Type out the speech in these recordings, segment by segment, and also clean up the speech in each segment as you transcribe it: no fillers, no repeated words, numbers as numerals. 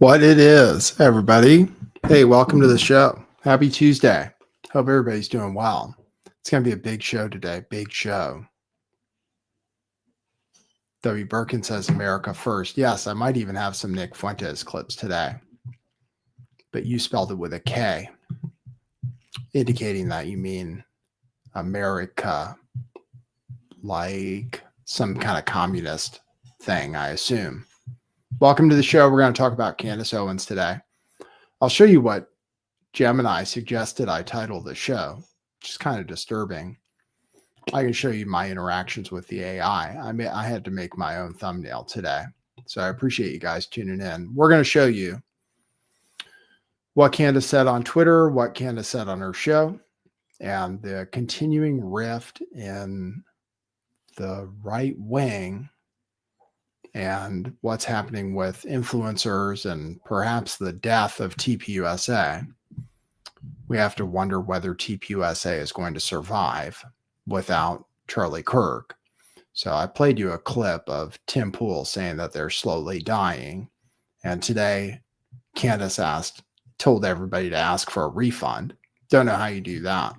What it is, everybody. Hey, welcome to the show. Happy Tuesday. Hope everybody's doing well. It's going to be a big show today. Big show. W. Birkin says America first. Yes, I might even have some Nick Fuentes clips today. But you spelled it with a K, indicating that you mean America, like some kind of communist thing, I assume. Welcome to the show. We're going to talk about Candace Owens today. I'll show you what Gemini suggested I title the show, which is kind of disturbing. I can show you my interactions with the AI. I had to make my own thumbnail today. So I appreciate you guys tuning in. We're going to show you what Candace said on Twitter, what Candace said on her show, and the continuing rift in the right wing and what's happening with influencers and perhaps the death of TPUSA. We have to wonder whether TPUSA is going to survive without Charlie Kirk. So I played you a clip of Tim Pool saying that they're slowly dying. And today, Candace told everybody to ask for a refund. Don't know how you do that.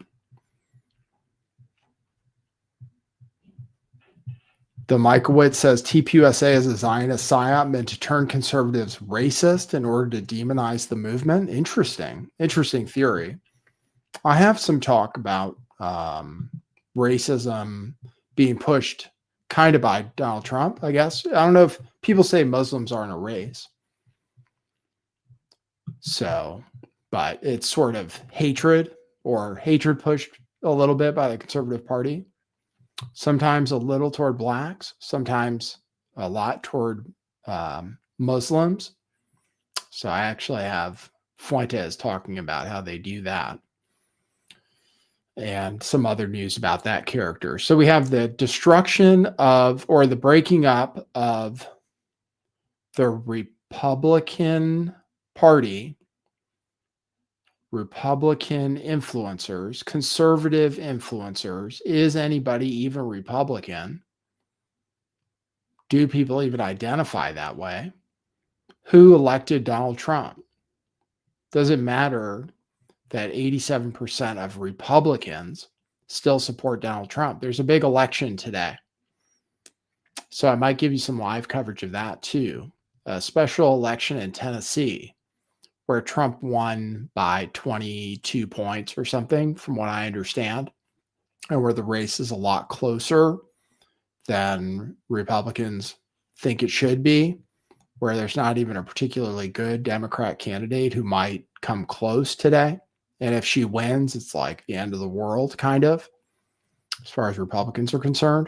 The Michaelwitz says TPUSA is a Zionist psyop meant to turn conservatives racist in order to demonize the movement. Interesting theory. I have some talk about racism being pushed kind of by Donald Trump, I guess. I don't know if people say Muslims aren't a race. So, but it's sort of hatred pushed a little bit by the Conservative Party. Sometimes a little toward blacks, sometimes a lot toward Muslims. So I actually have Fuentes talking about how they do that and some other news about that character. So we have the destruction of, or the breaking up of the Republican Party, Republican influencers, conservative influencers. Is anybody even Republican? Do people even identify that way? Who elected Donald Trump? Does it matter that 87% of Republicans still support Donald Trump? There's a big election today. So I might give you some live coverage of that too. A special election in Tennessee, where Trump won by 22 points or something, from what I understand, and where the race is a lot closer than Republicans think it should be, where there's not even a particularly good Democrat candidate who might come close today. And if she wins, it's like the end of the world, kind of, as far as Republicans are concerned.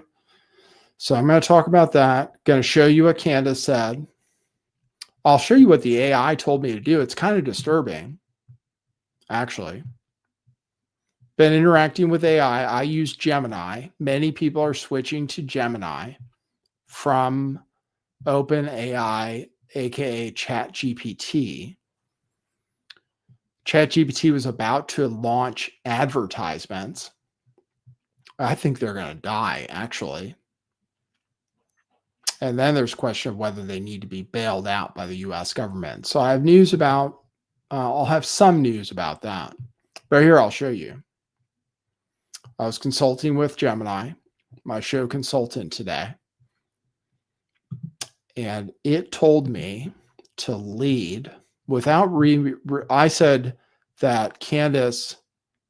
So I'm going to talk about that. Going to show you what Candace said. I'll show you what the AI told me to do. It's kind of disturbing, actually. Been interacting with AI. I use Gemini. Many people are switching to Gemini from OpenAI, aka ChatGPT. ChatGPT was about to launch advertisements. I think they're going to die, actually. And then there's a question of whether they need to be bailed out by the U.S. government. So I have news about, I'll have some news about that. But here I'll show you. I was consulting with Gemini, my show consultant today. And it told me to lead without, I said that Candace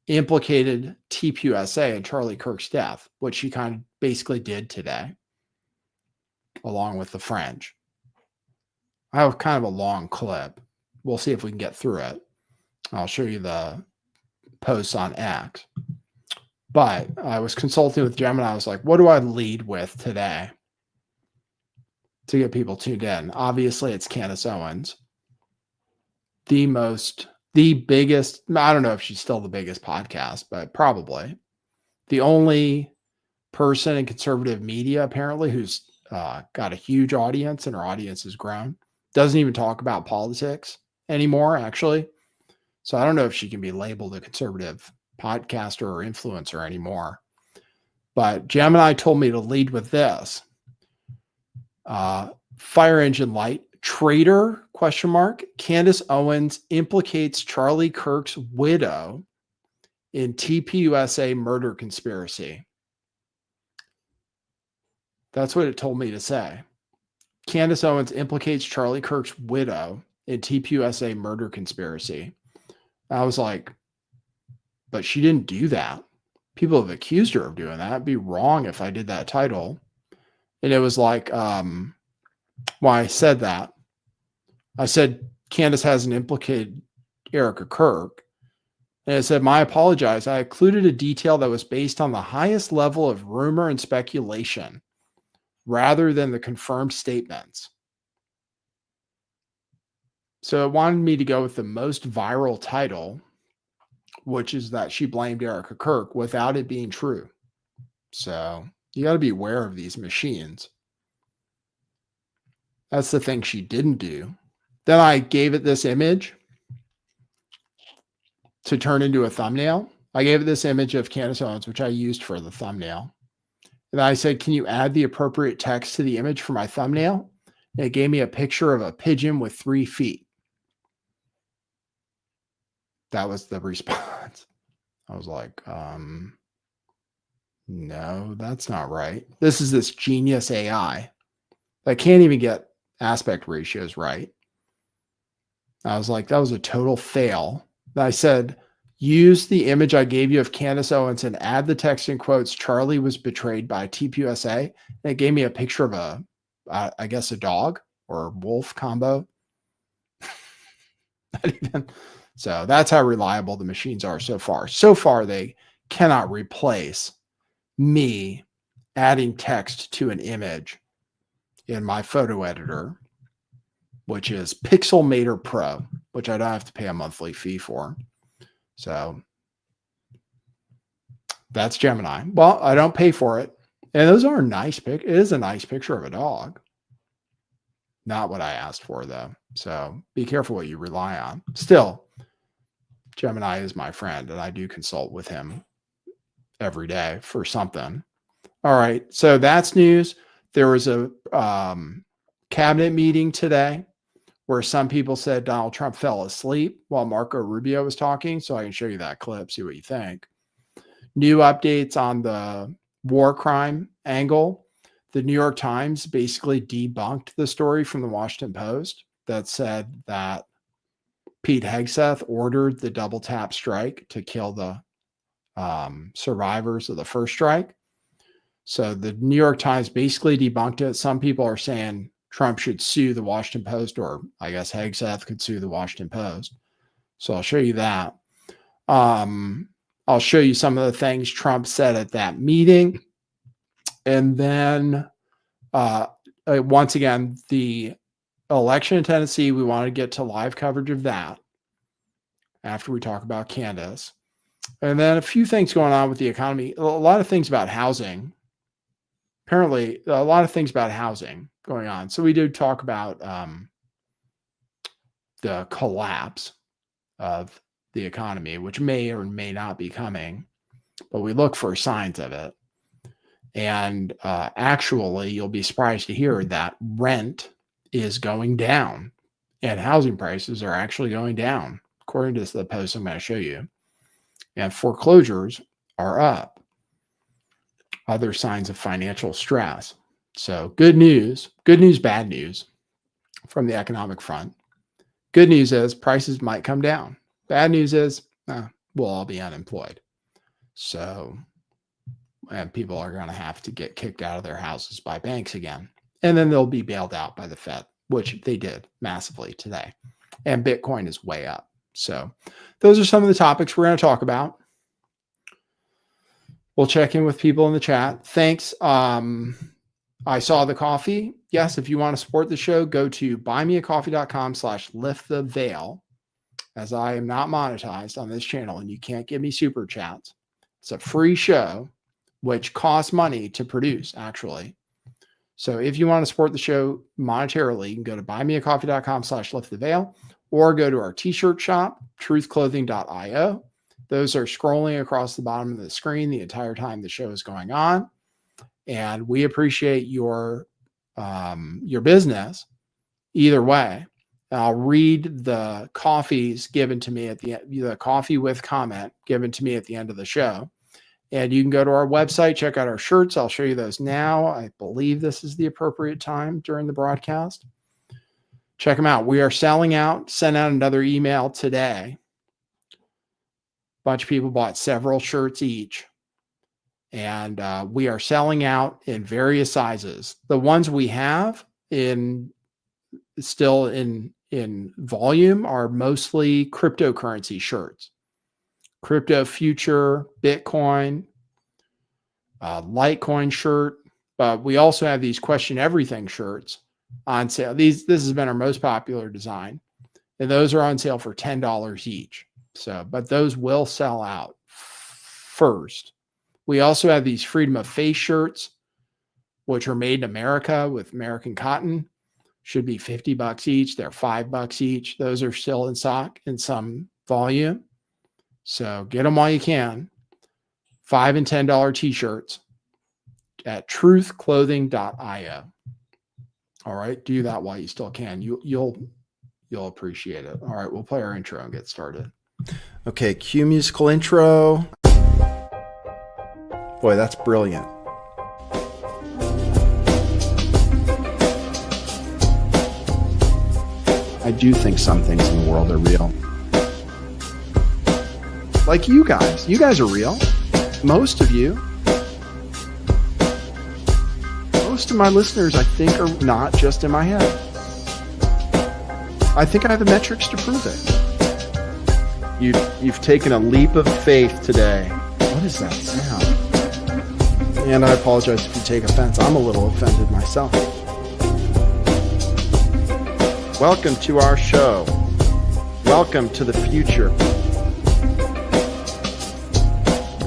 implicated TPUSA and Charlie Kirk's death, which she kind of basically did today, along with the French. I have kind of a long clip. We'll see if we can get through it. I'll show you the posts on X. But I was consulting with Gemini. I was like, what do I lead with today to get people tuned in? Obviously, it's Candace Owens. The biggest, I don't know if she's still the biggest podcast, but probably. The only person in conservative media, apparently, who's got a huge audience, and her audience has grown. Doesn't even talk about politics anymore, actually. So I don't know if she can be labeled a conservative podcaster or influencer anymore. But Gemini told me to lead with this. Fire engine light Traitor, ? Candace Owens implicates Charlie Kirk's widow in TPUSA murder conspiracy. That's what it told me to say. Candace Owens implicates Charlie Kirk's widow in TPUSA murder conspiracy. I was like, but she didn't do that. People have accused her of doing that. It'd be wrong if I did that title. And it was like, why I said that. I said, Candace hasn't implicated Erica Kirk. And it said, I apologize. I included a detail that was based on the highest level of rumor and speculation rather than the confirmed statements. So it wanted me to go with the most viral title, which is that she blamed Erica Kirk without it being true. So you got to be aware of these machines. That's the thing she didn't do. Then I gave it this image to turn into a thumbnail. I gave it this image of Candace Owens, which I used for the thumbnail. And I said, can you add the appropriate text to the image for my thumbnail? And it gave me a picture of a pigeon with 3 feet. That was the response. I was like, no, that's not right. This is this genius AI that can't even get aspect ratios right. I was like, that was a total fail. I said, use the image I gave you of Candace Owens and add the text in quotes, Charlie was betrayed by TPUSA. And it gave me a picture of I guess a dog or a wolf combo. Not even. So that's how reliable the machines are so far. So far, they cannot replace me adding text to an image in my photo editor, which is Pixelmator Pro, which I don't have to pay a monthly fee for. So that's Gemini. Well, I don't pay for it. And those are nice pic. It is a nice picture of a dog. Not what I asked for, though. So be careful what you rely on. Still, Gemini is my friend, and I do consult with him every day for something. All right. So that's news. There was a cabinet meeting today where some people said Donald Trump fell asleep while Marco Rubio was talking. So I can show you that clip, see what you think. New updates on the war crime angle. The New York Times basically debunked the story from the Washington Post that said that Pete Hegseth ordered the double tap strike to kill the survivors of the first strike. So the New York Times basically debunked it. Some people are saying Trump should sue the Washington Post, or I guess Hegseth could sue the Washington Post. So I'll show you that. I'll show you some of the things Trump said at that meeting. And then once again, the election in Tennessee, we want to get to live coverage of that after we talk about Candace. And then a few things going on with the economy. A lot of things about housing. Apparently, a lot of things about housing going on. So we did talk about the collapse of the economy, which may or may not be coming, but we look for signs of it. And actually, you'll be surprised to hear that rent is going down and housing prices are actually going down, according to the post I'm going to show you. And foreclosures are up. Other signs of financial stress. So good news, bad news from the economic front. Good news is prices might come down. Bad news is we'll all be unemployed. So, and people are going to have to get kicked out of their houses by banks again. And then they'll be bailed out by the Fed, which they did massively today. And Bitcoin is way up. So those are some of the topics we're going to talk about. We'll check in with people in the chat. Thanks. I saw the coffee. Yes, if you want to support the show, go to buymeacoffee.com/lifttheveil. As I am not monetized on this channel and you can't give me super chats. It's a free show, which costs money to produce, actually. So if you want to support the show monetarily, you can go to buymeacoffee.com/lifttheveil or go to our t-shirt shop, truthclothing.io. Those are scrolling across the bottom of the screen the entire time the show is going on. And we appreciate your business Either way, I'll read the coffees given to me at the coffee with comment given to me at the end of the show. And you can go to our website, check out our shirts. I'll show you those now. I believe this is the appropriate time during the broadcast. Check them out. We are selling out. Sent out another email today. A bunch of people bought several shirts each. And we are selling out in various sizes. The ones we have still in volume are mostly cryptocurrency shirts. Crypto future, Bitcoin, Litecoin shirt. But we also have these question everything shirts on sale. This has been our most popular design. And those are on sale for $10 each. But those will sell out first. We also have these Freedom of Faith shirts, which are made in America with American cotton. Should be $50 each. They're $5 each. Those are still in stock in some volume. So get them while you can. $5 and $10 t-shirts at truthclothing.io. All right, do that while you still can. You'll appreciate it. All right, we'll play our intro and get started. Okay, cue musical intro. Boy, that's brilliant. I do think some things in the world are real. Like you guys. You guys are real. Most of you. Most of my listeners, I think, are not just in my head. I think I have the metrics to prove it. You've taken a leap of faith today. What is that sound? And I apologize if you take offense. I'm a little offended myself. Welcome to our show. Welcome to the future.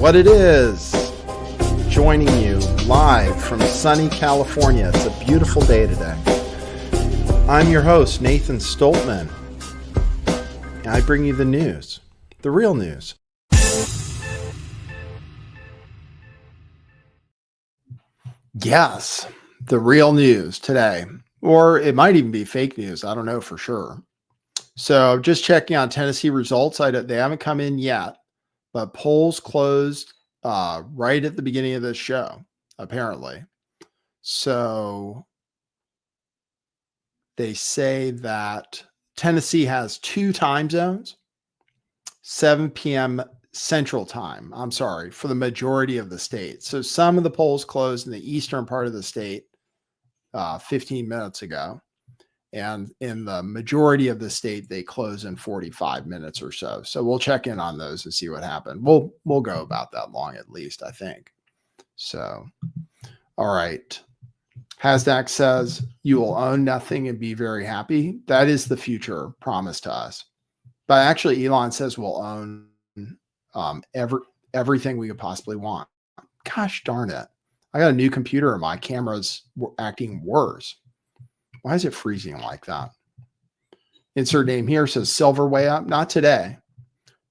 What it is, joining you live from sunny California. It's a beautiful day today. I'm your host, Nathan Stoltman. And I bring you the news, the real news. Yes, the real news today. Or it might even be fake news. I don't know for sure. So just checking on Tennessee results. They haven't come in yet, but polls closed right at the beginning of this show, apparently. So they say that Tennessee has 2 time zones, 7 p.m. Central Time. I'm sorry, for the majority of the state. So some of the polls closed in the eastern part of the state 15 minutes ago. And in the majority of the state, they close in 45 minutes or so. So we'll check in on those and see what happened. We'll go about that long at least, I think. So, all right. Hasdak says, you will own nothing and be very happy. That is the future promised to us. But actually, Elon says we'll own everything we could possibly want. Gosh darn it. I got a new computer and my camera's acting worse. Why is it freezing like that? Insert name here says silver way up. Not today.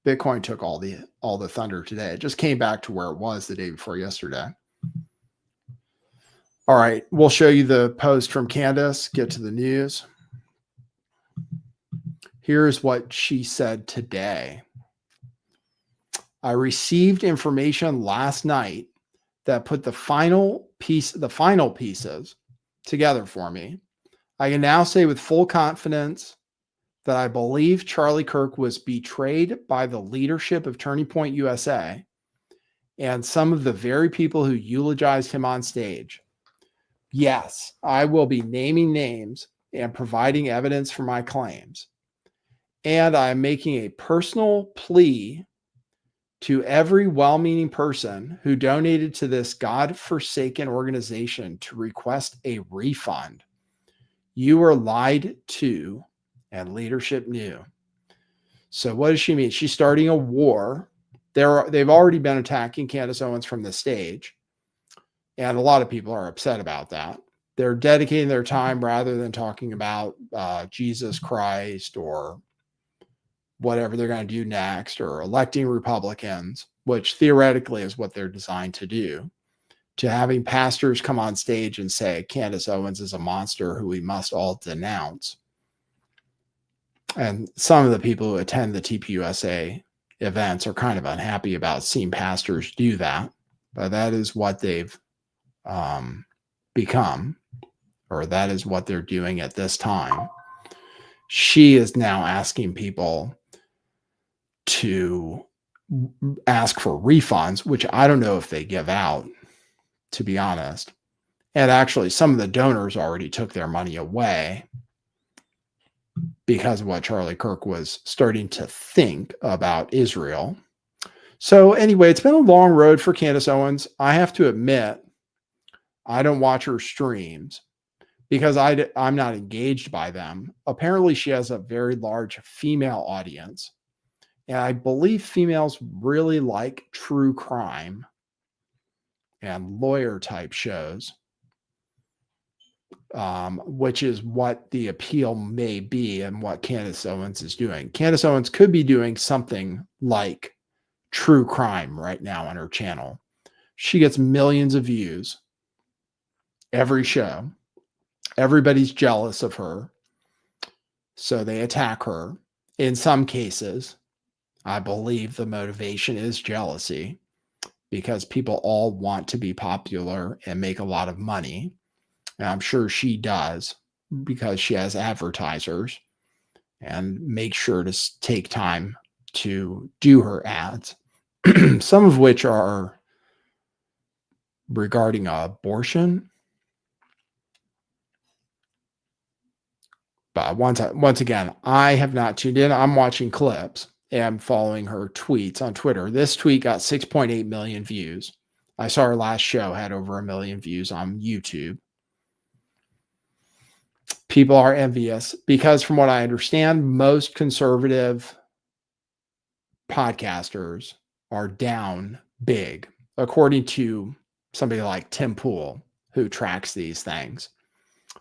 Bitcoin took all the thunder today. It just came back to where it was the day before yesterday. All right. We'll show you the post from Candace. Get to the news. Here's what she said today. I received information last night that put the final pieces together for me. I can now say with full confidence that I believe Charlie Kirk was betrayed by the leadership of Turning Point USA and some of the very people who eulogized him on stage. Yes, I will be naming names and providing evidence for my claims. And I'm making a personal plea to every well-meaning person who donated to this God-forsaken organization to request a refund. You were lied to and leadership knew. So what does she mean? She's starting a war. They've already been attacking Candace Owens from the stage. And a lot of people are upset about that. They're dedicating their time rather than talking about Jesus Christ or whatever they're going to do next, or electing Republicans, which theoretically is what they're designed to do, to having pastors come on stage and say Candace Owens is a monster who we must all denounce. And some of the people who attend the TPUSA events are kind of unhappy about seeing pastors do that, but that is what they've become, or that is what they're doing at this time. She is now asking people to ask for refunds, which I don't know if they give out, to be honest. And actually, some of the donors already took their money away because of what Charlie Kirk was starting to think about Israel. So anyway, it's been a long road for Candace Owens. I have to admit, I don't watch her streams because I'm not engaged by them. Apparently, she has a very large female audience. And I believe females really like true crime and lawyer type shows, which is what the appeal may be and what Candace Owens is doing. Candace Owens could be doing something like true crime right now on her channel. She gets millions of views every show. Everybody's jealous of her, so they attack her. In some cases, I believe the motivation is jealousy because people all want to be popular and make a lot of money. And I'm sure she does because she has advertisers and make sure to take time to do her ads, some of which are regarding abortion. But once again, I have not tuned in. I'm watching clips and following her tweets on Twitter. This tweet got 6.8 million views. I saw her last show had over 1 million views on YouTube. People are envious because, from what I understand, most conservative podcasters are down big, according to somebody like Tim Pool, who tracks these things.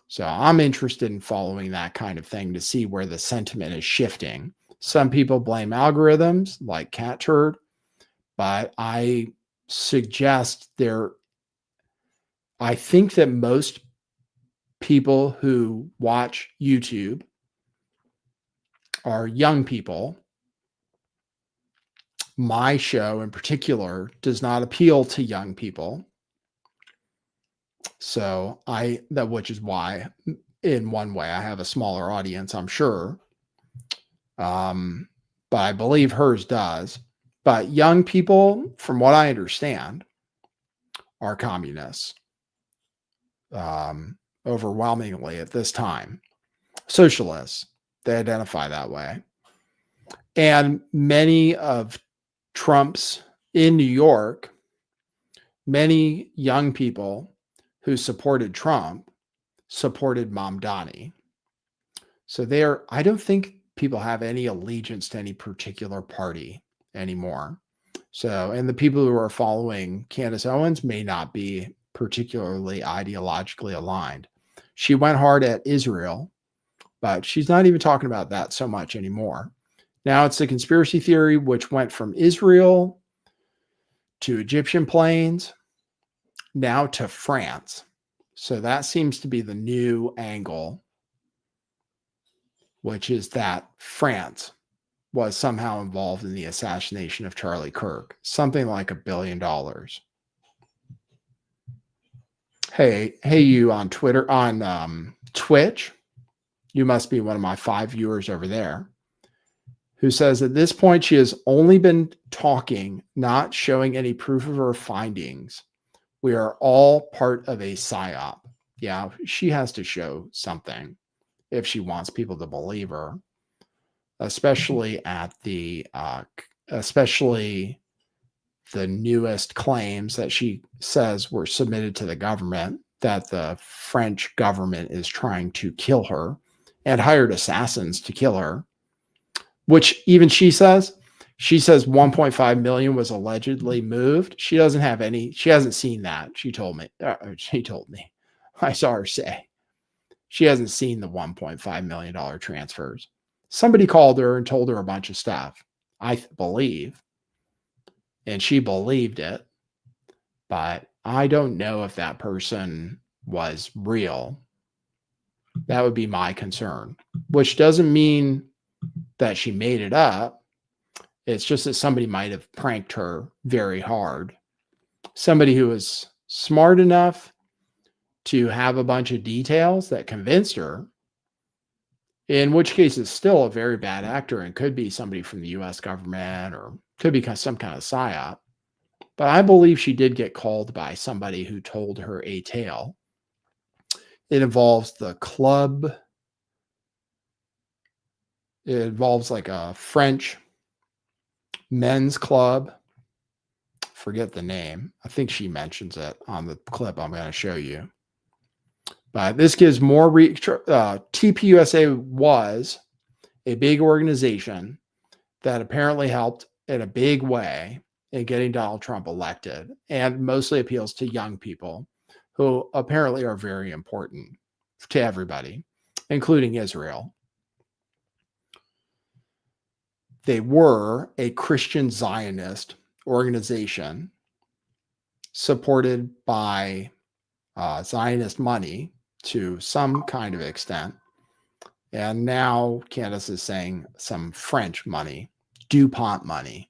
So I'm interested in following that kind of thing to see where the sentiment is shifting. Some people blame algorithms like Cat Turd, but I suggest I think that most people who watch YouTube are young people. My show in particular does not appeal to young people. So which is why in one way I have a smaller audience, I'm sure. But I believe hers does. But young people, from what I understand, are communists. Overwhelmingly at this time. Socialists, they identify that way. And many of Trump's in New York, many young people who supported Trump supported Mamdani. So I don't think people have any allegiance to any particular party anymore. So, and the people who are following Candace Owens may not be particularly ideologically aligned. She went hard at Israel, but she's not even talking about that so much anymore. Now it's the conspiracy theory, which went from Israel to Egyptian planes, now to France. So that seems to be the new angle, which is that France was somehow involved in the assassination of Charlie Kirk, something like $1 billion. Hey, you on Twitter, on Twitch, you must be one of my 5 viewers over there, who says at this point she has only been talking, not showing any proof of her findings. We are all part of a psyop. Yeah, she has to show something if she wants people to believe her, especially at especially the newest claims that she says were submitted to the government, that the French government is trying to kill her and hired assassins to kill her, which even she says 1.5 million was allegedly moved. She hasn't seen that. She told me, I saw her say she hasn't seen the $1.5 million transfers. Somebody called her and told her a bunch of stuff, I believe, and she believed it, but I don't know if that person was real. That would be my concern, which doesn't mean that she made it up. It's just that somebody might have pranked her very hard. Somebody who was smart enough to have a bunch of details that convinced her, in which case it's still a very bad actor and could be somebody from the US government or could be some kind of psyop. But I believe she did get called by somebody who told her a tale. It involves the club. It involves like a French men's club. Forget the name. I think she mentions it on the clip I'm going to show you. But this gives more reach. TPUSA was a big organization that apparently helped in a big way in getting Donald Trump elected, and mostly appeals to young people who apparently are very important to everybody, including Israel. They were a Christian Zionist organization supported by Zionist money to some kind of extent. And now Candace is saying some French money, DuPont money.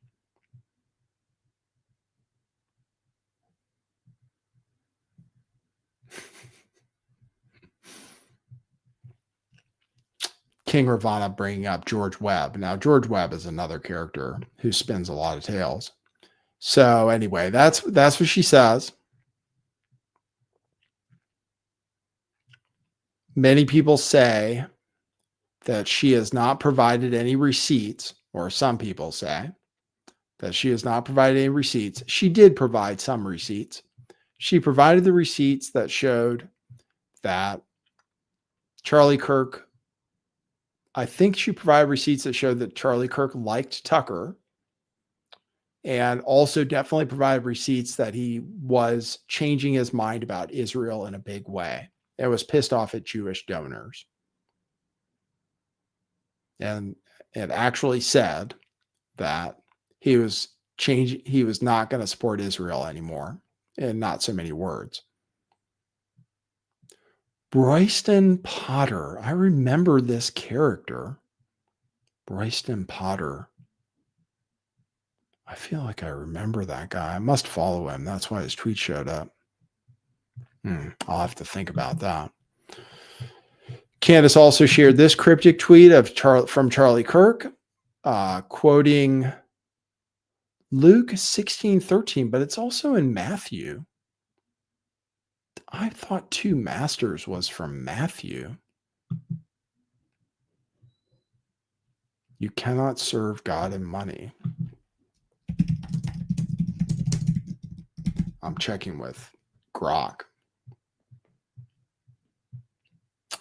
King Ravana bringing up George Webb. Now, George Webb is another character who spins a lot of tales. So anyway, that's what she says. Many people say that she has not provided any receipts, or some people say that she has not provided any receipts. She did provide some receipts. She provided the receipts that showed that Charlie Kirk, I think she provided receipts that showed that Charlie Kirk liked Tucker, and also definitely provided receipts that he was changing his mind about Israel in a big way and was pissed off at Jewish donors. And it actually said that he was not going to support Israel anymore, in not so many words. Royston Potter. I remember this character. Royston Potter. I feel like I remember that guy. I must follow him. That's why his tweet showed up. I'll have to think about that. Candace also shared this cryptic tweet from Charlie Kirk, quoting Luke 16:13, but it's also in Matthew. I thought 2 masters was from Matthew. You cannot serve God and money. I'm checking with Grok.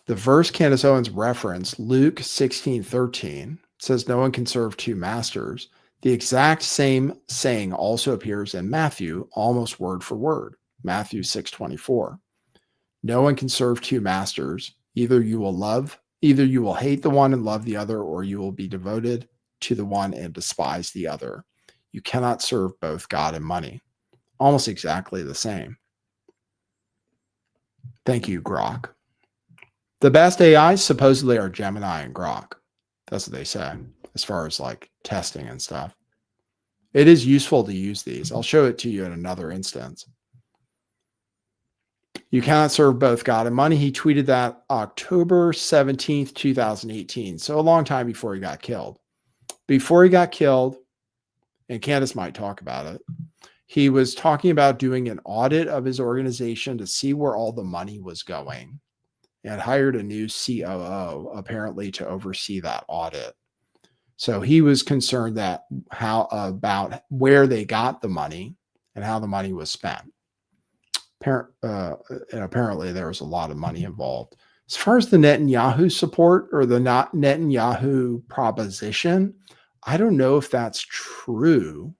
The verse Candace Owens referenced, Luke 16:13, says no one can serve 2 masters. The exact same saying also appears in Matthew, almost word for word. Matthew 6:24. No one can serve 2 masters. Either you will hate the one and love the other, or you will be devoted to the one and despise the other. You cannot serve both God and money. Almost exactly the same. Thank you, Grok. The best AIs supposedly are Gemini and Grok. That's what they say, as far as like testing and stuff. It is useful to use these. I'll show it to you in another instance. You cannot serve both God and money. He tweeted that October 17th, 2018. So a long time before he got killed. Before he got killed, and Candace might talk about it, he was talking about doing an audit of his organization to see where all the money was going, and hired a new COO apparently to oversee that audit. So he was concerned about where they got the money and how the money was spent. And apparently there was a lot of money involved. As far as the Netanyahu support or the not Netanyahu proposition, I don't know if that's true.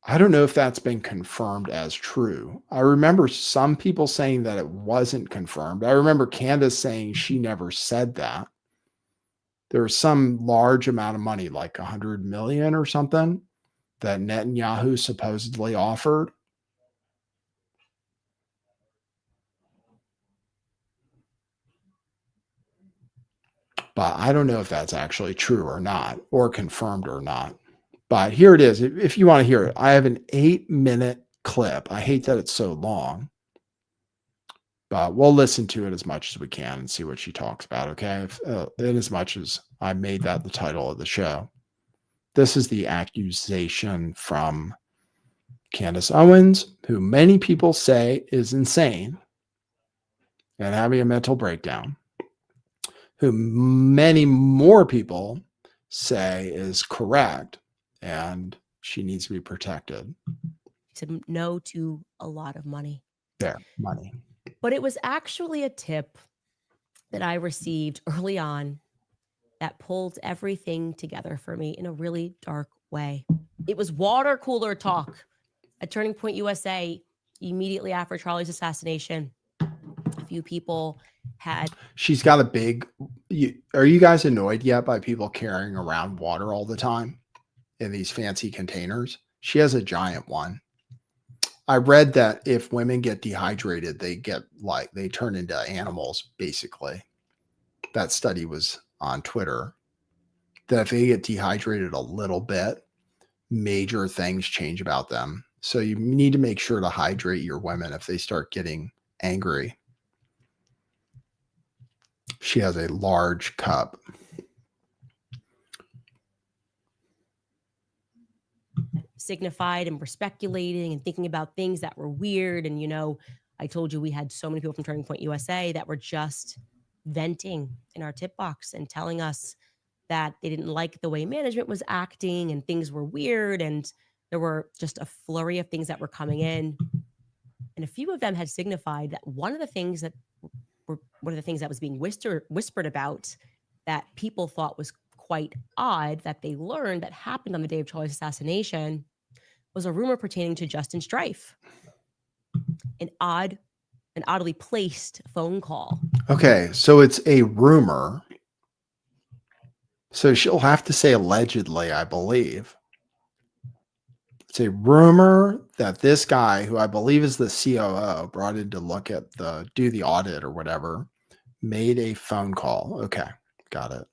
I don't know if that's been confirmed as true. I remember some people saying that it wasn't confirmed. I remember Candace saying she never said that. There was some large amount of money, like 100 million or something, that Netanyahu supposedly offered. But I don't know if that's actually true or not, or confirmed or not. But here it is. If you want to hear it, I have an 8-minute clip. I hate that it's so long, but we'll listen to it as much as we can and see what she talks about. Okay. In as much as I made that the title of the show. This is the accusation from Candace Owens, who many people say is insane and having a mental breakdown, who many more people say is correct and she needs to be protected. Said no to a lot of money. There, money. But it was actually a tip that I received early on that pulled everything together for me in a really dark way. It was water cooler talk at Turning Point USA immediately after Charlie's assassination. A few people had. She's got a big. Are you guys annoyed yet by people carrying around water all the time in these fancy containers? She has a giant one. I read that if women get dehydrated, they turn into animals, basically. That study was on Twitter. That if they get dehydrated a little bit, major things change about them. So you need to make sure to hydrate your women if they start getting angry. She has a large cup. Signified, and we're speculating and thinking about things that were weird. And, I told you we had so many people from Turning Point USA that were just venting in our tip box and telling us that they didn't like the way management was acting and things were weird. And there were just a flurry of things that were coming in. And a few of them had signified that one of the things that was being whispered about that people thought was quite odd that they learned that happened on the day of Charlie's assassination was a rumor pertaining to Justin Strife. An oddly placed phone call. Okay, so it's a rumor. So she'll have to say allegedly, I believe. It's a rumor that this guy, who I believe is the COO, brought in to do the audit or whatever, made a phone call. Okay, got it.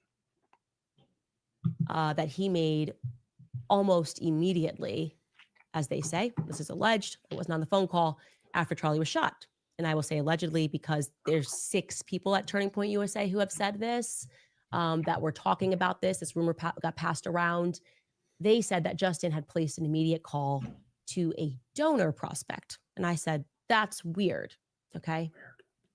That he made almost immediately, as they say. This is alleged. It wasn't on the phone call after Charlie was shot. And I will say allegedly because there's 6 people at Turning Point USA who have said this, that were talking about this. This rumor got passed around. They said that Justin had placed an immediate call to a donor prospect. And I said, that's weird. Okay.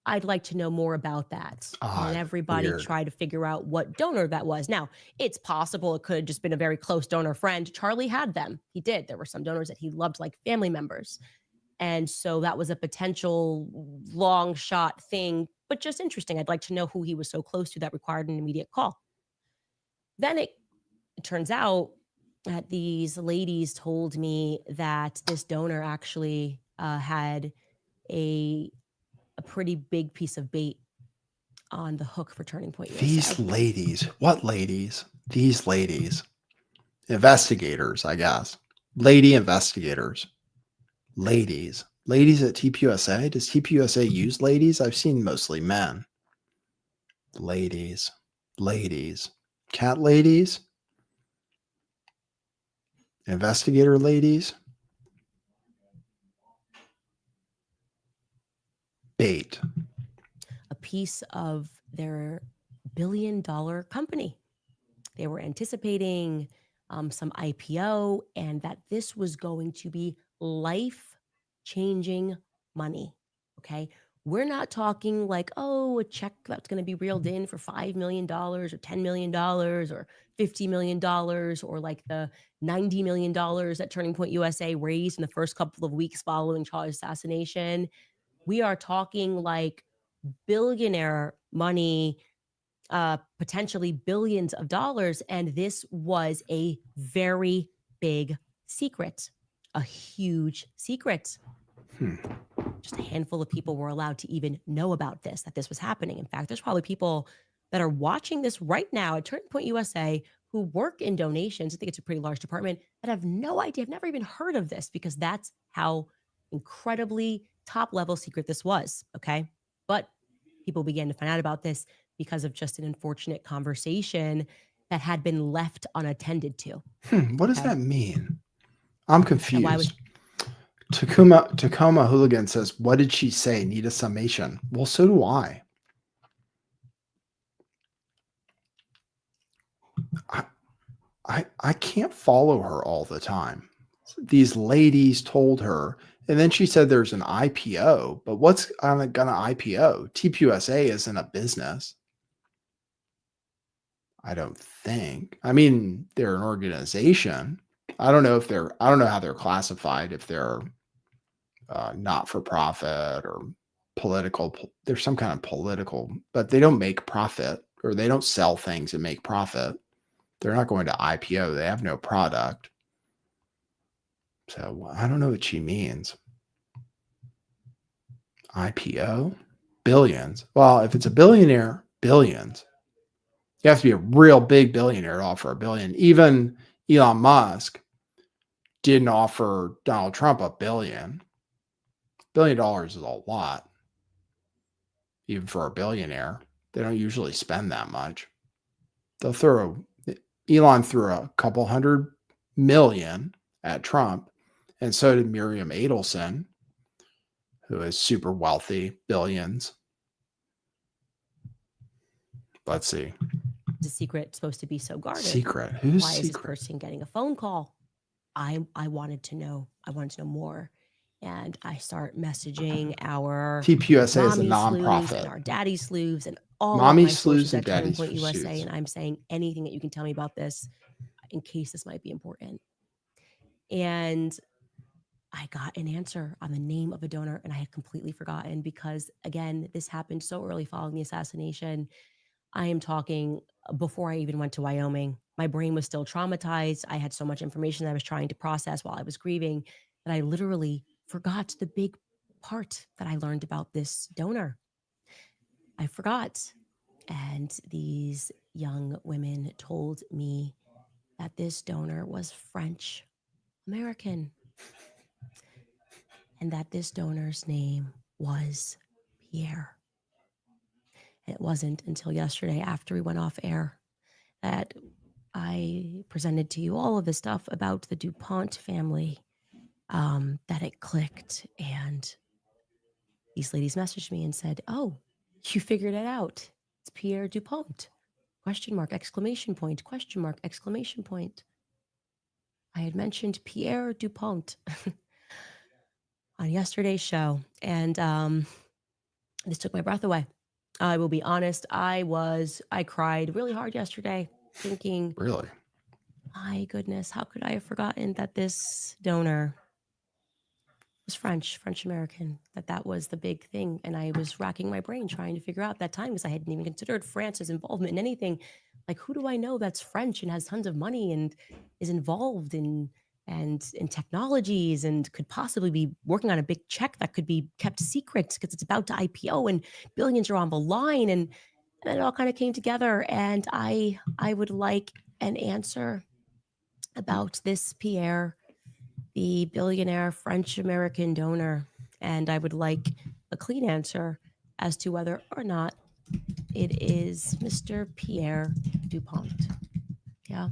I'd like to know more about that. And everybody tried to figure out what donor that was. Now, it's possible it could have just been a very close donor friend. Charlie had them. He did. There were some donors that he loved like family members. And so that was a potential long shot thing, but just interesting. I'd like to know who he was so close to that required an immediate call. Then it turns out that these ladies told me that this donor actually had a pretty big piece of bait on the hook for Turning Point USA. These ladies, what ladies? These ladies, investigators, I guess. Lady investigators, ladies at TPUSA. Does TPUSA use ladies? I've seen mostly men. Ladies, cat ladies, investigator ladies. Bait. A piece of their billion-dollar company. They were anticipating some IPO and that this was going to be life-changing money, okay? We're not talking like, a check that's going to be reeled in for $5 million or $10 million or $50 million or like the $90 million that Turning Point USA raised in the first couple of weeks following Charlie's assassination. We are talking like billionaire money, potentially billions of dollars. And this was a very big secret, a huge secret. Just a handful of people were allowed to even know about this, that this was happening. In fact, there's probably people that are watching this right now at Turning Point USA who work in donations. I think it's a pretty large department that have no idea, have never even heard of this because that's how incredibly top level secret this was. Okay. But people began to find out about this because of just an unfortunate conversation that had been left unattended to. What does Okay. that mean? I'm And why would confused. Tacoma Hooligan says, what did she say? Need a summation. Well, so do I. I can't follow her all the time. These ladies told her, and then she said there's an IPO, but what's gonna IPO? TPUSA isn't a business. I don't think. I mean, they're an organization. I don't know how they're classified, if they're not for profit or political. There's some kind of political, but they don't make profit, or they don't sell things and make profit. They're not going to IPO. They have no product. So I don't know what she means. IPO? Billions. Well, if it's a billionaire, billions. You have to be a real big billionaire to offer $1 billion. Even Elon Musk didn't offer Donald Trump $1 billion. $1 billion is a lot, even for a billionaire. They don't usually spend that much. Elon threw a couple $100 million at Trump, and so did Miriam Adelson, who is super wealthy, billions. Let's see. is a secret supposed to be so guarded? Secret? Who's Why secret? is this person getting a phone call? I wanted to know. I wanted to know more. And I start messaging our TPUSA is a mommy sleuths and nonprofit. our daddy sleuths and all Mommy of my sources sleuths and at Turning daddy Point USA. sleuths. And I'm saying anything that you can tell me about this in case this might be important. And I got an answer on the name of a donor, and I had completely forgotten because, again, this happened so early following the assassination. I am talking before I even went to Wyoming. My brain was still traumatized. I had so much information that I was trying to process while I was grieving that I literally forgot the big part that I learned about this donor. I forgot. And these young women told me that this donor was French American and that this donor's name was Pierre. And it wasn't until yesterday, after we went off air, that I presented to you all of this stuff about the DuPont family, that it clicked. And these ladies messaged me and said, "Oh, you figured it out. It's Pierre DuPont. Question mark, exclamation point, question mark, exclamation point." I had mentioned Pierre DuPont on yesterday's show, and this took my breath away. I will be honest. I cried really hard yesterday, thinking, Really? my goodness, how could I have forgotten that this donor was French American, that was the big thing. And I was racking my brain trying to figure out that time, because I hadn't even considered France's involvement in anything. Like, who do I know that's French and has tons of money and is involved in technologies and could possibly be working on a big check that could be kept secret because it's about to IPO and billions are on the line. And it all kind of came together. And I would like an answer about this Pierre, the billionaire French American donor. And I would like a clean answer as to whether or not it is Mr. Pierre DuPont. Yeah.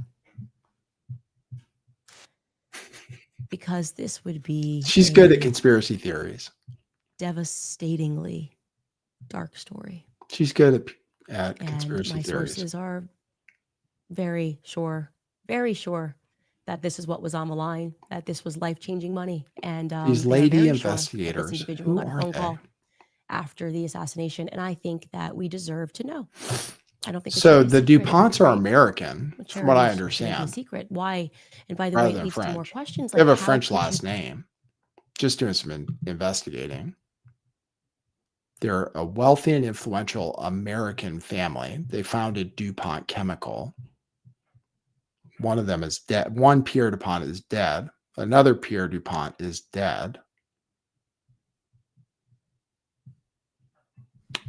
Because this would be She's good at conspiracy theories. Devastatingly dark story. She's good at conspiracy my theories. Sources are very sure that this is what was on the line, that this was life-changing money. And these lady investigators, this individual who got a are phone they? call after the assassination, and I think that we deserve to know. I don't think so. The DuPonts are American, from what I understand. Secret. Why? And by the way, it leads to more questions. They have a French last name. Just doing some investigating. They're a wealthy and influential American family. They founded DuPont Chemical. One of them is dead. One Pierre DuPont is dead. Another Pierre DuPont is dead.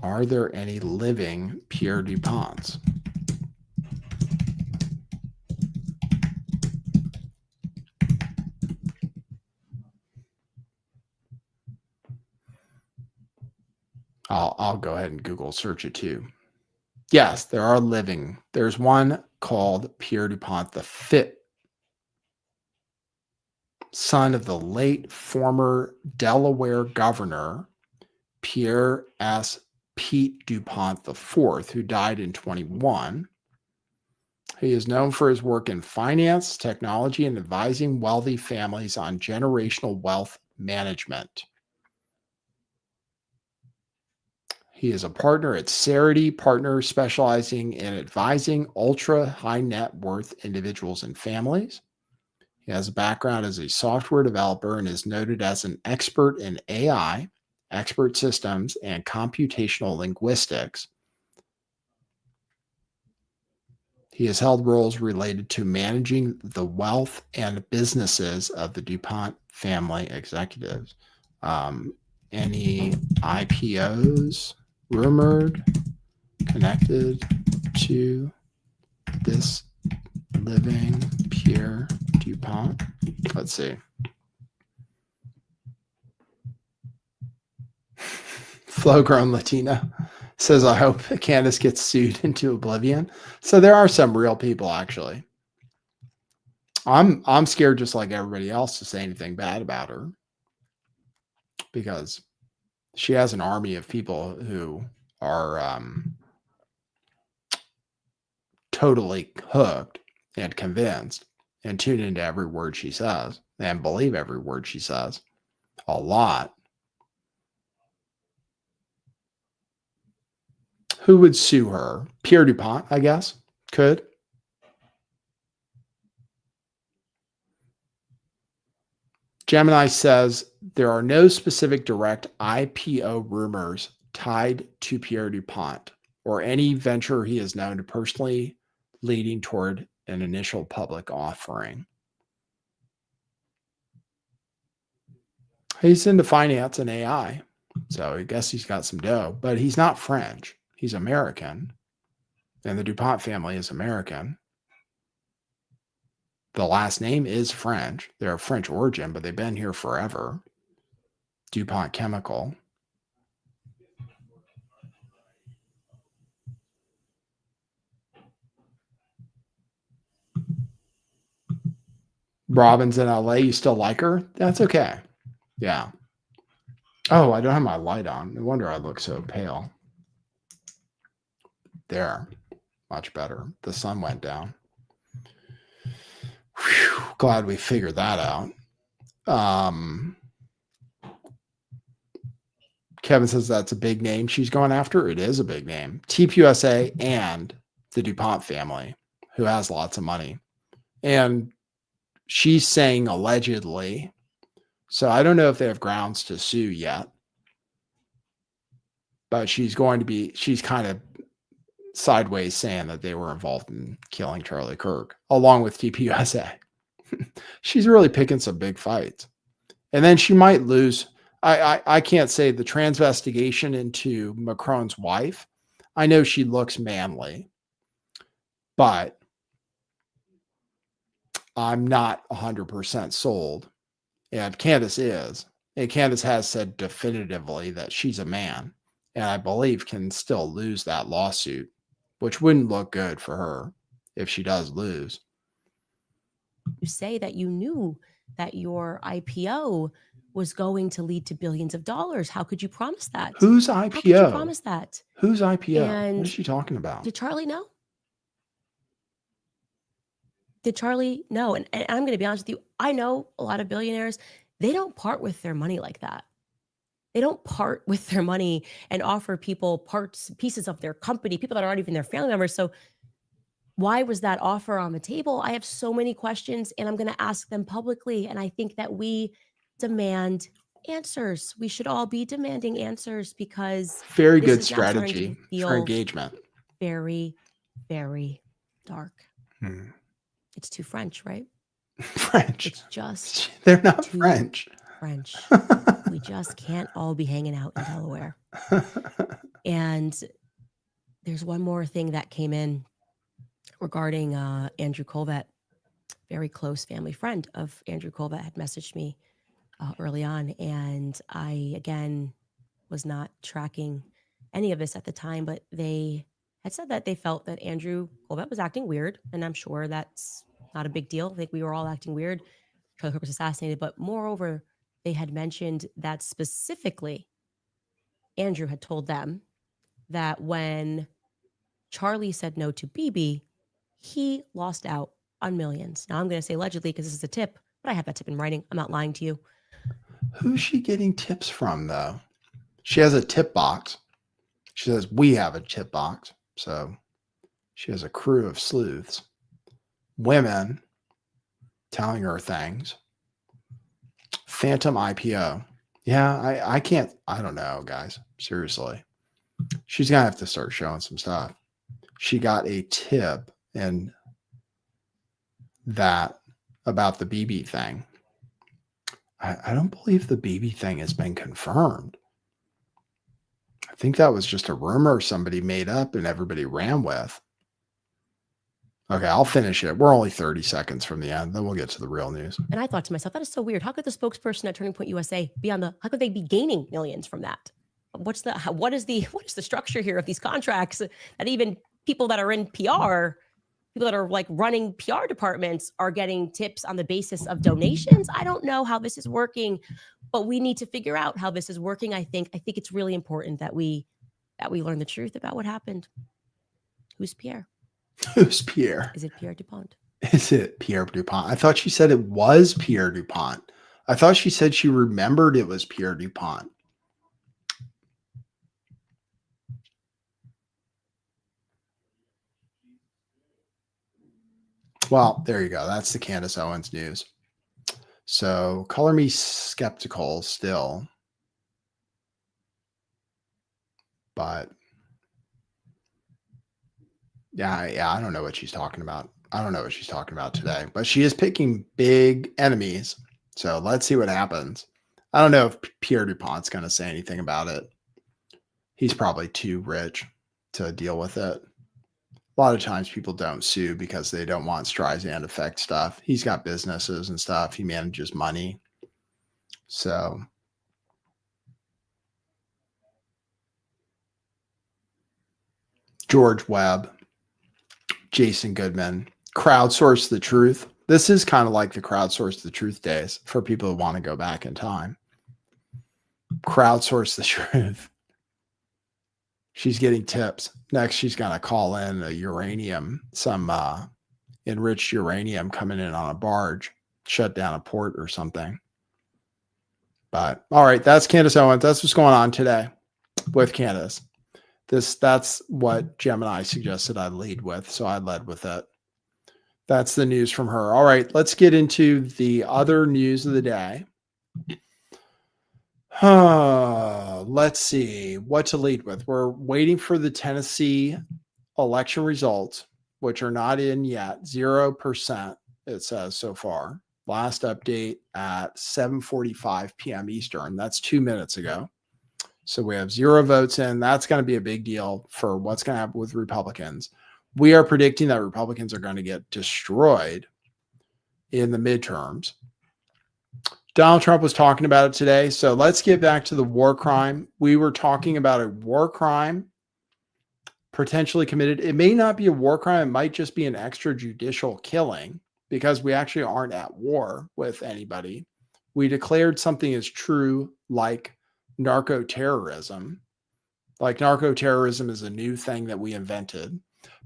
Are there any living Pierre DuPonts? I'll go ahead and Google search it too. Yes, there are living. There's one called Pierre DuPont V, son of the late former Delaware governor Pierre S. Pete DuPont IV, who died in 21. He is known for his work in finance, technology, and advising wealthy families on generational wealth management. He is a partner at Cerity Partners, specializing in advising ultra high net worth individuals and families. He has a background as a software developer and is noted as an expert in AI, expert systems, and computational linguistics. He has held roles related to managing the wealth and businesses of the DuPont family executives. Any IPOs rumored connected to this living Pierre DuPont? Let's see. Flow-grown Latina says, I hope Candace gets sued into oblivion. So there are some real people, actually. I'm scared, just like everybody else, to say anything bad about her, because she has an army of people who are totally hooked and convinced and tune into every word she says and believe every word she says a lot. Who would sue her? Pierre DuPont, I guess, could. Gemini says there are no specific direct IPO rumors tied to Pierre DuPont or any venture he is known to personally leading toward an initial public offering. He's into finance and AI, so I guess he's got some dough, but he's not French. He's American, and the DuPont family is American. The last name is French. They're of French origin, but they've been here forever. DuPont Chemical. Robin's in LA. You still like her? That's okay. Yeah. Oh, I don't have my light on. No wonder I look so pale. There. Much better. The sun went down. Whew, glad we figured that out. Kevin says that's a big name she's going after. It is a big name. TPUSA and the DuPont family, who has lots of money. And she's saying allegedly. So I don't know if they have grounds to sue yet. But she's kind of sideways saying that they were involved in killing Charlie Kirk, along with TPUSA. She's really picking some big fights. And then she might lose. I can't say the transvestigation into Macron's wife. I know she looks manly, but I'm not 100% sold. And Candace is. And Candace has said definitively that she's a man, and I believe can still lose that lawsuit, which wouldn't look good for her if she does lose. You say that you knew that your IPO was going to lead to billions of dollars. How could you promise that? Whose IPO? How could you promise that? Whose IPO? And what is she talking about? Did Charlie know? Did Charlie know? And I'm going to be honest with you. I know a lot of billionaires, they don't part with their money like that. They don't part with their money and offer people pieces of their company, people that aren't even their family members. So why was that offer on the table? I have so many questions, and I'm going to ask them publicly. And I think that we demand answers. We should all be demanding answers, because very good strategy for engagement. Very, very dark. Hmm. It's too French, right? French. It's just they're not French. We just can't all be hanging out in Delaware. And there's one more thing that came in regarding Andrew Colvett. Very close family friend of Andrew Colvett had messaged me early on, and I again was not tracking any of this at the time, but they had said that they felt that Andrew Colvett was acting weird, and I'm sure that's not a big deal. I think we were all acting weird. Charlie Kirk was assassinated, but moreover, they had mentioned that specifically Andrew had told them that when Charlie said no to BB, he lost out on millions. Now I'm going to say allegedly because this is a tip, but I have that tip in writing. I'm not lying to you. Who's she getting tips from, though? She has a tip box. She says, we have a tip box. So she has a crew of sleuths, women telling her things. Phantom IPO. Yeah, I can't. I don't know, guys. Seriously. She's going to have to start showing some stuff. She got a tip and that about the BB thing. I don't believe the BB thing has been confirmed. I think that was just a rumor somebody made up and everybody ran with. Okay, I'll finish it. We're only 30 seconds from the end. Then we'll get to the real news. And I thought to myself, that is so weird. How could the spokesperson at Turning Point USA be on the, how could they be gaining millions from that? What is the structure here of these contracts that even people that are in PR, people that are like running PR departments are getting tips on the basis of donations? I don't know how this is working, but we need to figure out how this is working. I think it's really important that we learn the truth about what happened. Who's Pierre? Who's Pierre? Is it Pierre DuPont? Is it Pierre DuPont? I thought she said it was Pierre DuPont. I thought she said she remembered it was Pierre DuPont. Well, there you go. That's the Candace Owens news. So color me skeptical still. But yeah, I don't know what she's talking about. I don't know what she's talking about today, but she is picking big enemies. So let's see what happens. I don't know if Pierre DuPont's going to say anything about it. He's probably too rich to deal with it. A lot of times people don't sue because they don't want Streisand effect stuff. He's got businesses and stuff. He manages money. So George Webb, Jason Goodman, crowdsource the truth. This is kind of like the crowdsource the truth days for people who want to go back in time. Crowdsource the truth. She's getting tips. Next, she's going to call in a uranium, some enriched uranium coming in on a barge, shut down a port or something. But all right, that's Candace Owens. That's what's going on today with Candace. That's what Gemini suggested I lead with, so I led with it. That's the news from her. All right, let's get into the other news of the day. Let's see what to lead with. We're waiting for the Tennessee election results, which are not in yet. 0%, it says so far. Last update at 7:45 p.m. Eastern. That's 2 minutes ago. So we have 0 votes in. That's going to be a big deal for what's going to happen with Republicans. We are predicting that Republicans are going to get destroyed in the midterms. Donald Trump was talking about it today. So let's get back to the war crime. We were talking about a war crime potentially committed. It may not be a war crime. It might just be an extrajudicial killing because we actually aren't at war with anybody. We declared something as true like narco-terrorism. Like narco-terrorism is a new thing that we invented.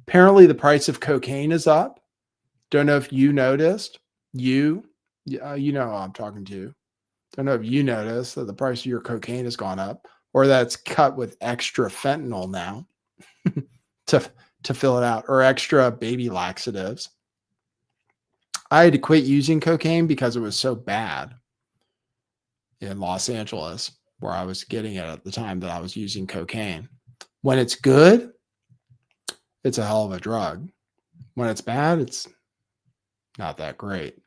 Apparently the price of cocaine is up. Don't know if you noticed. You know who I'm talking to. Don't know if you noticed that the price of your cocaine has gone up or that's cut with extra fentanyl now to fill it out or extra baby laxatives. I had to quit using cocaine because it was so bad in Los Angeles where I was getting it at the time that I was using cocaine. When it's good, it's a hell of a drug. When it's bad, it's not that great.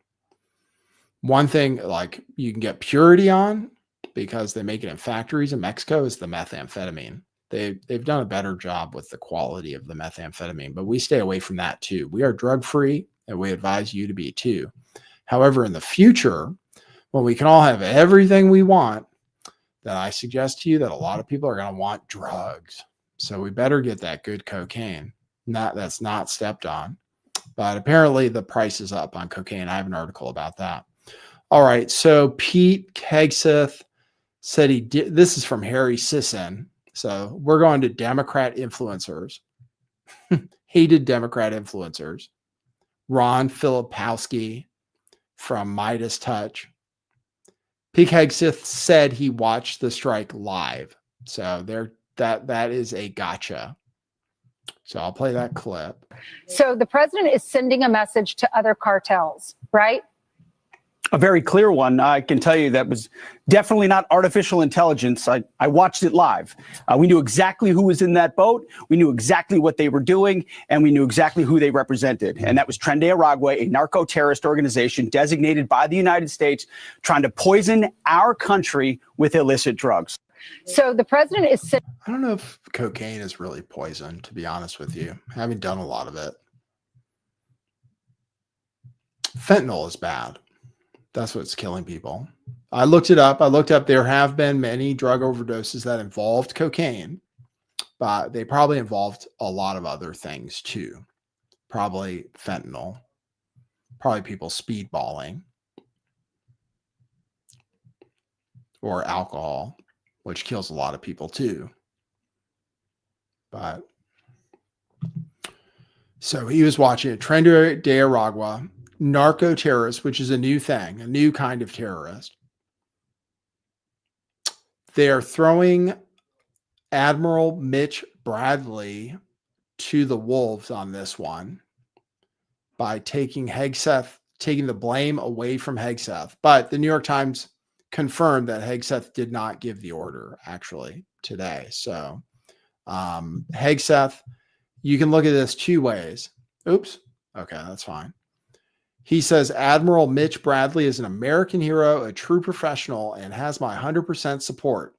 One thing like you can get purity on because they make it in factories in Mexico is the methamphetamine. They've done a better job with the quality of the methamphetamine, but we stay away from that too. We are drug free and we advise you to be too. However, in the future, when we can all have everything we want, then I suggest to you that a lot of people are going to want drugs. So we better get that good cocaine. That's not stepped on. But apparently the price is up on cocaine. I have an article about that. All right. So Pete Hegseth said he did. This is from Harry Sisson. So we're going to Democrat influencers. Hated Democrat influencers. Ron Filipowski from Midas Touch. Pete Hegseth said he watched the strike live. So that is a gotcha. So I'll play that clip. So the president is sending a message to other cartels, right? A very clear one. I can tell you that was definitely not artificial intelligence. I watched it live. We knew exactly who was in that boat. We knew exactly what they were doing, and we knew exactly who they represented. And that was Tren de Aragua, a narco-terrorist organization designated by the United States, trying to poison our country with illicit drugs. So the president is I don't know if cocaine is really poison, to be honest with you. I haven't done a lot of it. Fentanyl is bad. That's what's killing people. I looked it up. There have been many drug overdoses that involved cocaine, but they probably involved a lot of other things too. Probably fentanyl, probably people speedballing, or alcohol, which kills a lot of people too. But so he was watching a Tren de Aragua, narco terrorist, which is a new thing, a new kind of terrorist. They are throwing Admiral Mitch Bradley to the wolves on this one by taking the blame away from Hegseth. But the New York Times confirmed that Hegseth did not give the order actually today. So Hegseth, you can look at this two ways. Oops. Okay, that's fine. He says, Admiral Mitch Bradley is an American hero, a true professional, and has my 100% support.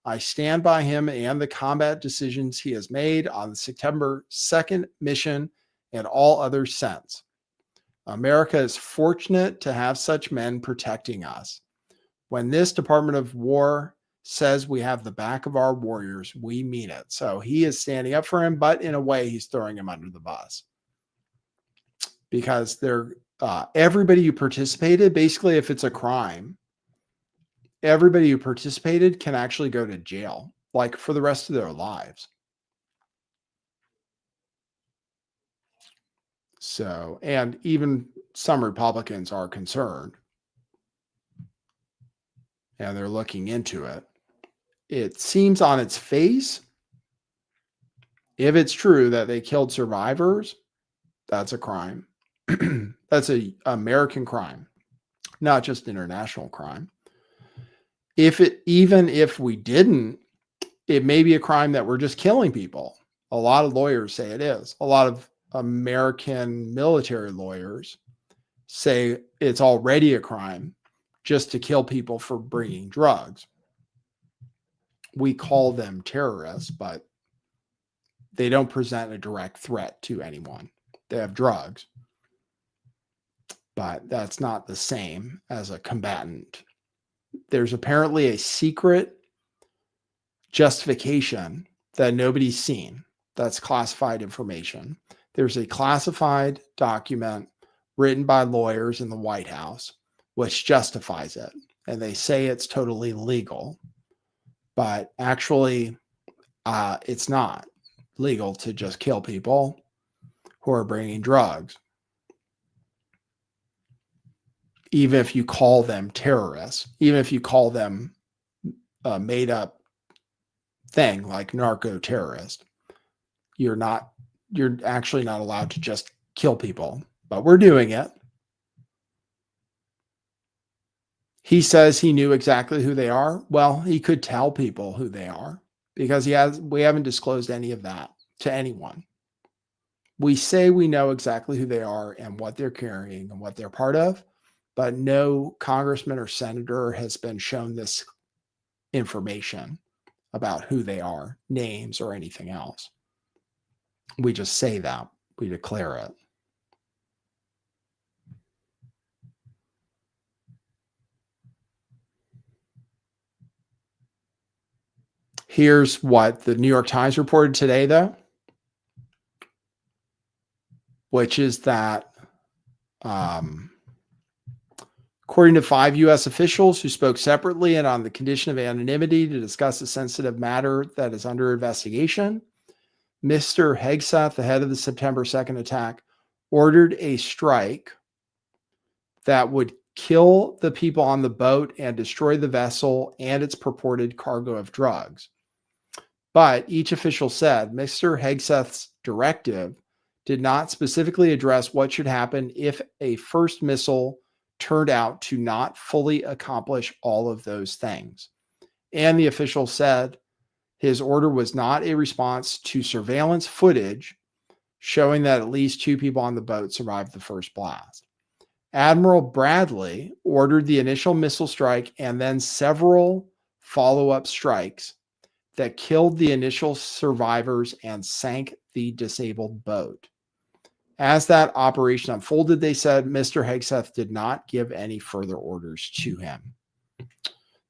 I stand by him and the combat decisions he has made on the September 2nd mission and all others since. America is fortunate to have such men protecting us. When this Department of War says we have the back of our warriors, we mean it. So he is standing up for him, but in a way, he's throwing him under the bus. Because everybody who participated, basically, if it's a crime, everybody who participated can actually go to jail, like for the rest of their lives. So, and even some Republicans are concerned, and they're looking into it. It seems on its face, if it's true that they killed survivors, that's a crime. That's an American crime, not just international crime. Even if we didn't, it may be a crime that we're just killing people. A lot of lawyers say it is. A lot of American military lawyers say it's already a crime just to kill people for bringing drugs. We call them terrorists, but they don't present a direct threat to anyone. They have drugs, but that's not the same as a combatant. There's apparently a secret justification that nobody's seen. That's classified information. There's a classified document written by lawyers in the White House, which justifies it. And they say it's totally legal, but actually it's not legal to just kill people who are bringing drugs. Even if you call them terrorists, even if you call them a made up thing like narco terrorist, you're actually not allowed to just kill people, but we're doing it. He says he knew exactly who they are. Well, he could tell people who they are because we haven't disclosed any of that to anyone. We say we know exactly who they are and what they're carrying and what they're part of, but no congressman or senator has been shown this information about who they are, names or anything else. We just say that. We declare it. Here's what the New York Times reported today, though, which is that according to 5 U.S. officials who spoke separately and on the condition of anonymity to discuss a sensitive matter that is under investigation, Mr. Hegseth, the head of the September 2nd attack, ordered a strike that would kill the people on the boat and destroy the vessel and its purported cargo of drugs. But each official said Mr. Hegseth's directive did not specifically address what should happen if a first missile turned out to not fully accomplish all of those things. And the official said his order was not a response to surveillance footage showing that at least 2 people on the boat survived the first blast. Admiral Bradley ordered the initial missile strike and then several follow-up strikes that killed the initial survivors and sank the disabled boat. As that operation unfolded, they said Mr. Hegseth did not give any further orders to him.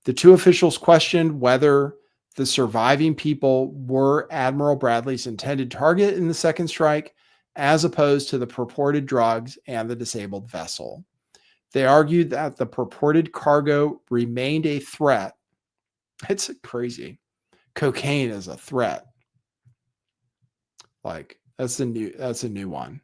The 2 officials questioned whether the surviving people were Admiral Bradley's intended target in the second strike, as opposed to the purported drugs and the disabled vessel. They argued that the purported cargo remained a threat. It's crazy. Cocaine is a threat. Like, that's a new one.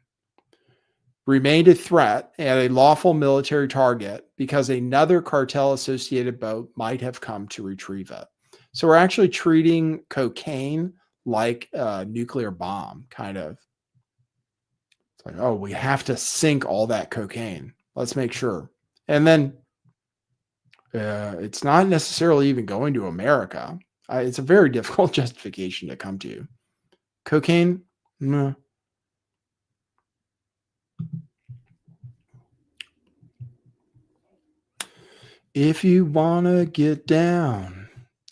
Remained a threat and a lawful military target because another cartel-associated boat might have come to retrieve it. So we're actually treating cocaine like a nuclear bomb, kind of. It's like, oh, we have to sink all that cocaine. Let's make sure. And then it's not necessarily even going to America. It's a very difficult justification to come to. Cocaine? No. If you want to get down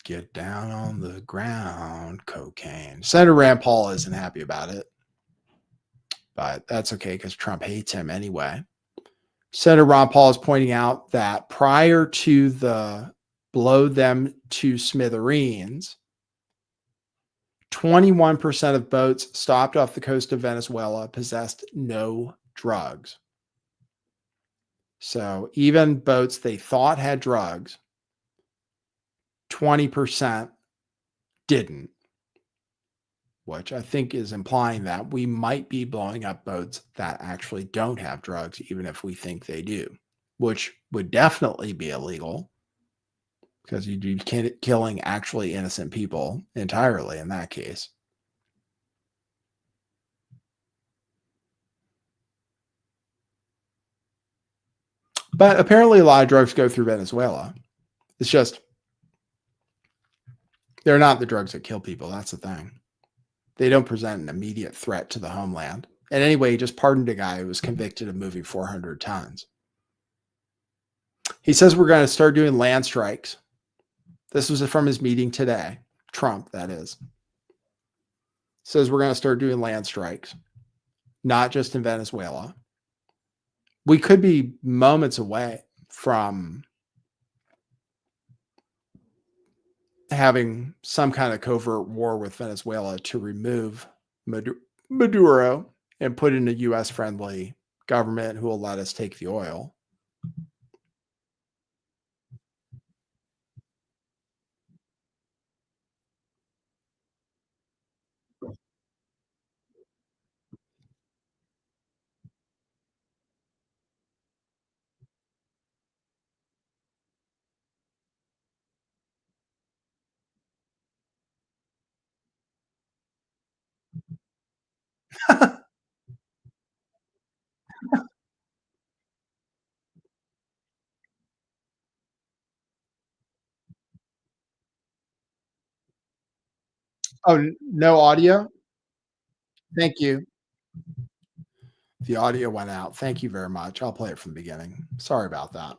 on the ground, cocaine. Senator Rand Paul isn't happy about it, but that's okay because Trump hates him anyway. Senator Ron Paul is pointing out that prior to the blow them to smithereens, 21% of boats stopped off the coast of Venezuela possessed no drugs. So even boats they thought had drugs, 20% didn't, which I think is implying that we might be blowing up boats that actually don't have drugs, even if we think they do, which would definitely be illegal because you'd be killing actually innocent people entirely in that case. But apparently a lot of drugs go through Venezuela. It's just, they're not the drugs that kill people. That's the thing. They don't present an immediate threat to the homeland. And anyway, he just pardoned a guy who was convicted of moving 400 tons. He says we're going to start doing land strikes. This was from his meeting today. Trump, that is. Says we're going to start doing land strikes, not just in Venezuela. We could be moments away from having some kind of covert war with Venezuela to remove Maduro and put in a U.S.-friendly government who will let us take the oil. Oh, no audio? Thank you. The audio went out. Thank you very much. I'll play it from the beginning. Sorry about that.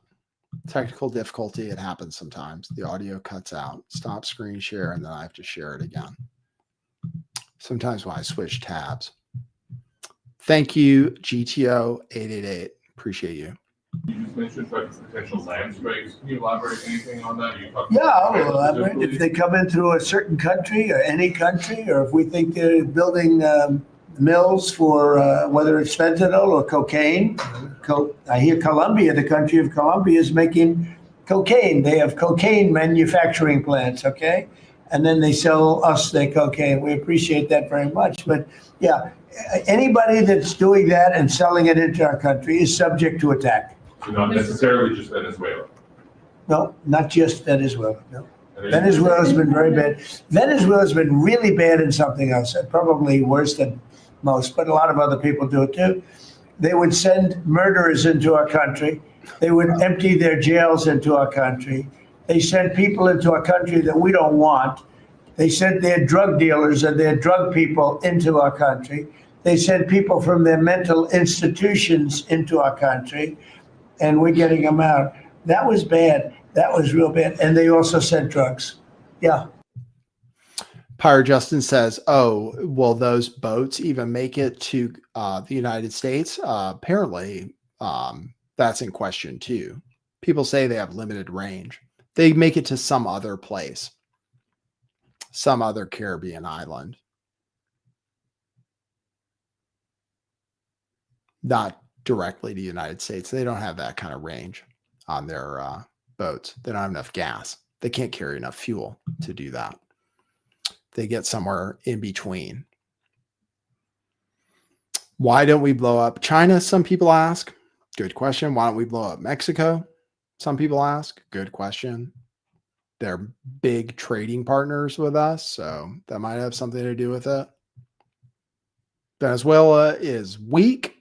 Technical difficulty. It happens sometimes. The audio cuts out. Stop screen share, and then I have to share it again. Sometimes when I switch tabs. Thank you, GTO888. Appreciate you. You just mentioned potential land strikes. Can you elaborate anything on that? You talked Yeah, about I'll elaborate. If they come in through a certain country or any country, or if we think they're building mills for whether it's fentanyl or cocaine. I hear Colombia, the country of Colombia, is making cocaine. They have cocaine manufacturing plants, okay? And then they sell us their cocaine. We appreciate that very much. But yeah, anybody that's doing that and selling it into our country is subject to attack. So not necessarily just Venezuela. No, not just Venezuela. No. Venezuela's been very bad. Venezuela's been really bad in something else, probably worse than most, but a lot of other people do it too. They would send murderers into our country. They would empty their jails into our country. They send people into our country that we don't want. They sent their drug dealers and their drug people into our country. They sent people from their mental institutions into our country, and we're getting them out. That was bad. That was real bad. And they also sent drugs. Yeah. Pyre Justin says, oh, will those boats even make it to the United States? Apparently, that's in question too. People say they have limited range. They make it to some other place, some other Caribbean island. Not directly to the United States. They don't have that kind of range on their boats. They don't have enough gas. They can't carry enough fuel to do that. They get somewhere in between. Why don't we blow up China? Some people ask. Good question. Why don't we blow up Mexico? Some people ask. Good question. They're big trading partners with us, so that might have something to do with it. Venezuela is weak.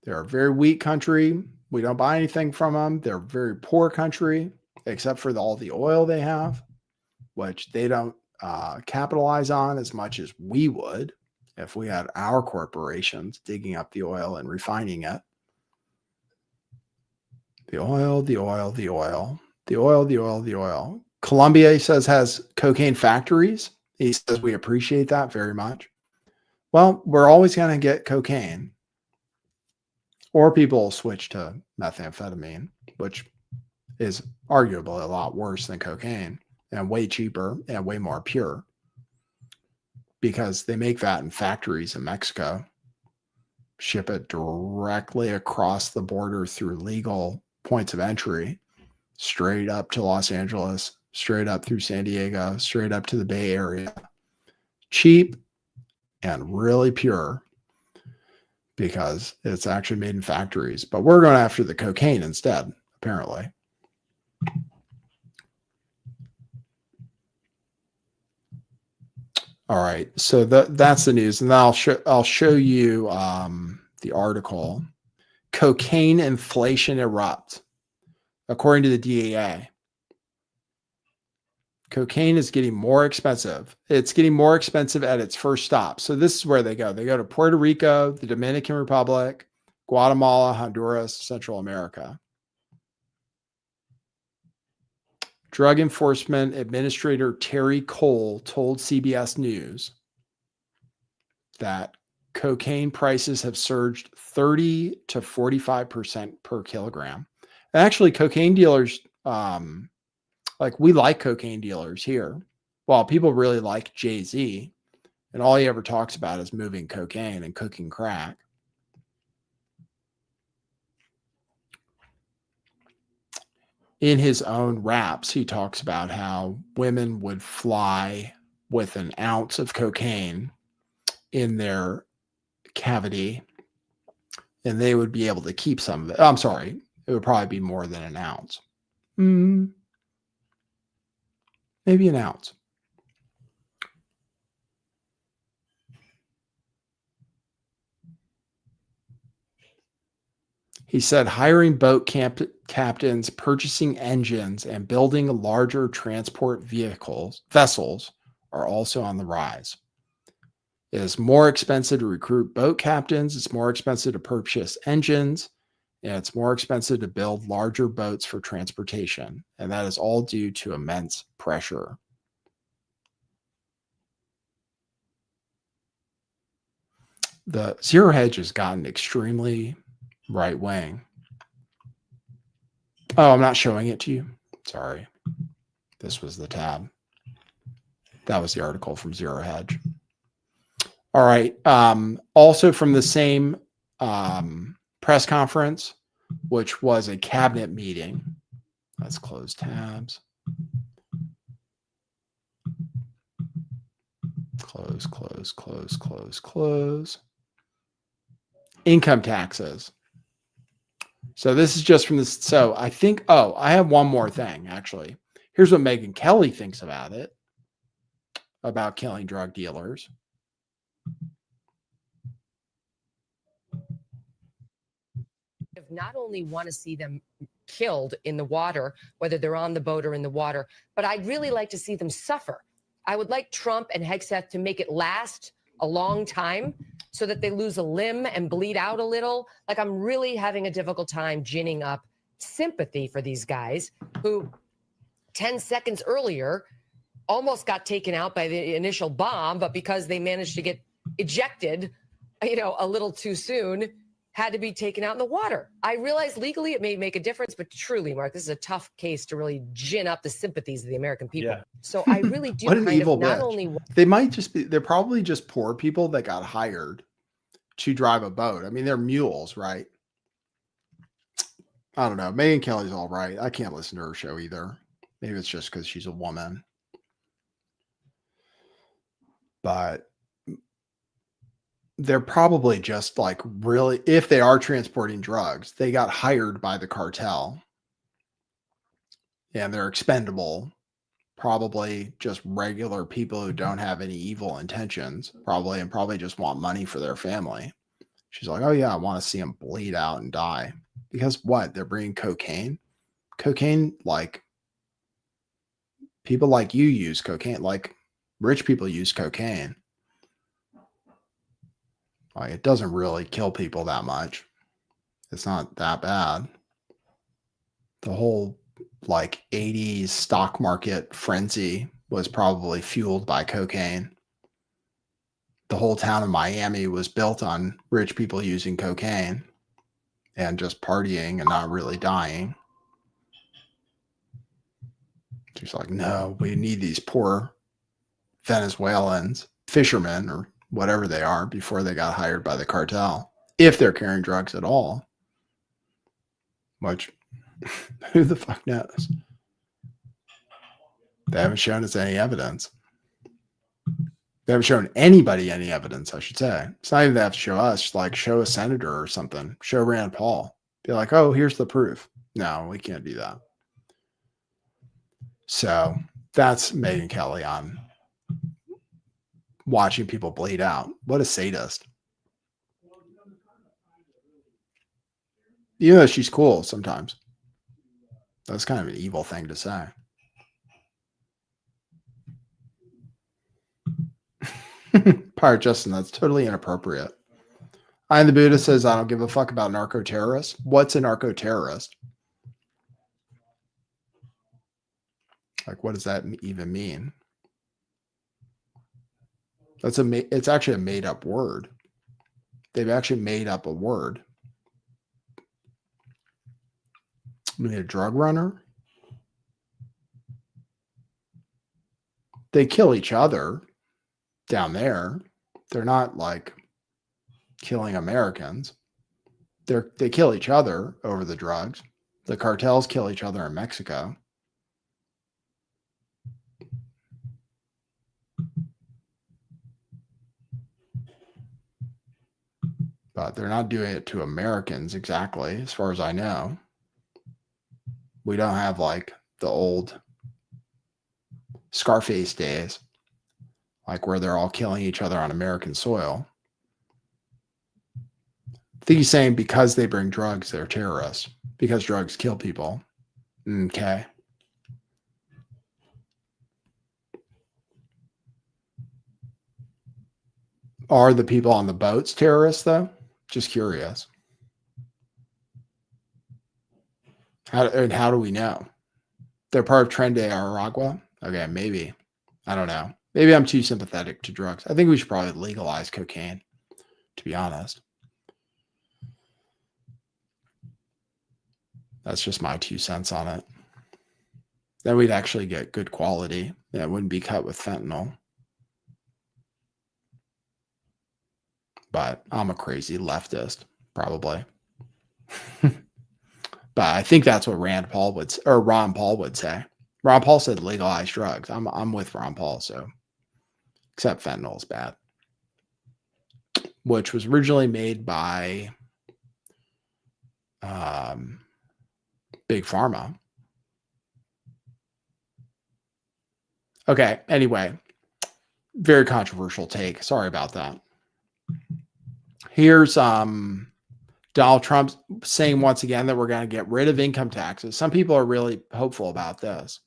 They're a very weak country. We don't buy anything from them. They're a very poor country, except for all the oil they have, which they don't capitalize on as much as we would if we had our corporations digging up the oil and refining it. The oil, the oil, the oil, the oil, the oil, the oil. Colombia, he says, has cocaine factories. He says we appreciate that very much. Well, we're always going to get cocaine. Or people will switch to methamphetamine, which is arguably a lot worse than cocaine and way cheaper and way more pure because they make that in factories in Mexico, ship it directly across the border through legal points of entry, straight up to Los Angeles, straight up through San Diego, straight up to the Bay Area. Cheap and really pure because it's actually made in factories. But we're going after the cocaine instead, apparently. All right, so that's the news, and then I'll show you the article. Cocaine inflation erupts, according to the DEA. Cocaine is getting more expensive. It's getting more expensive at its first stop. So this is where they go. They go to Puerto Rico, the Dominican Republic, Guatemala, Honduras, Central America. Drug Enforcement Administrator Terry Cole told CBS News that cocaine prices have surged 30 to 45% per kilogram. And actually, cocaine dealers, we like cocaine dealers here. Well, people really like Jay-Z, and all he ever talks about is moving cocaine and cooking crack. In his own raps, he talks about how women would fly with an ounce of cocaine in their cavity, and they would be able to keep some of it. I'm sorry, it would probably be more than an ounce. Maybe an ounce. He said hiring boat captains, purchasing engines, and building larger transport vessels are also on the rise. It is more expensive to recruit boat captains. It's more expensive to purchase engines, and it's more expensive to build larger boats for transportation. And that is all due to immense pressure. The zero hedge has gotten extremely right wing. Oh, I'm not showing it to you. Sorry. This was the tab. That was the article from Zero Hedge. All right. Also from the same press conference, which was a cabinet meeting. Let's close tabs. Close. Income taxes. So this is just from this. So I think, I have one more thing, actually. Here's what Megyn Kelly thinks about it, about killing drug dealers. Not only want to see them killed in the water, whether they're on the boat or in the water, but I'd really like to see them suffer. I would like Trump and Hegseth to make it last a long time so that they lose a limb and bleed out a little. Like, I'm really having a difficult time ginning up sympathy for these guys who 10 seconds earlier almost got taken out by the initial bomb, but because they managed to get ejected, a little too soon, had to be taken out in the water. I realize legally it may make a difference, but truly, Mark, this is a tough case to really gin up the sympathies of the American people. Yeah. So I really do What an kind evil of not bitch. only They're probably just poor people that got hired to drive a boat. I mean, they're mules, right? I don't know. Megyn Kelly's all right. I can't listen to her show either. Maybe it's just because she's a woman. But they're probably just like, really, if they are transporting drugs, they got hired by the cartel and they're expendable. Probably just regular people who don't have any evil intentions, probably just want money for their family. She's like, oh yeah, I want to see them bleed out and die. Because what? They're bringing cocaine? Cocaine, like, people like you use cocaine. Like, rich people use cocaine. Like, it doesn't really kill people that much. It's not that bad. The whole, like, 80s stock market frenzy was probably fueled by cocaine. The whole town of Miami was built on rich people using cocaine and just partying and not really dying. She's like, no, we need these poor Venezuelans, fishermen, or whatever they are, before they got hired by the cartel, if they're carrying drugs at all. Which, who the fuck knows? They haven't shown us any evidence. They haven't shown anybody any evidence, I should say. It's not even they have to show us, like, show a senator or something. Show Rand Paul. Be like, oh, here's the proof. No, we can't do that. So that's Megyn Kelly on watching people bleed out. What a sadist. Even though she's cool sometimes. That's kind of an evil thing to say. Pirate Justin, that's totally inappropriate. I am the Buddha says, I don't give a fuck about narco-terrorists. What's a narco-terrorist? Like, what does that even mean? It's actually a made-up word. They've actually made up a word. You mean a drug runner? They kill each other down there. They're not like killing Americans. They kill each other over the drugs. The cartels kill each other in Mexico. But they're not doing it to Americans exactly, as far as I know. We don't have like the old Scarface days, like where they're all killing each other on American soil. I think he's saying because they bring drugs, they're terrorists. Because drugs kill people. Okay. Are the people on the boats terrorists, though? Just curious. How do we know? They're part of Tren de Aragua? Okay, maybe. I don't know. Maybe I'm too sympathetic to drugs. I think we should probably legalize cocaine, to be honest. That's just my 2 cents on it. Then we'd actually get good quality. It wouldn't be cut with fentanyl. But I'm a crazy leftist, probably. But I think that's what Ron Paul would say. Ron Paul said legalize drugs. I'm with Ron Paul, so except fentanyl is bad. Which was originally made by Big Pharma. Okay, anyway, very controversial take. Sorry about that. Here's Donald Trump saying once again that we're going to get rid of income taxes. Some people are really hopeful about this.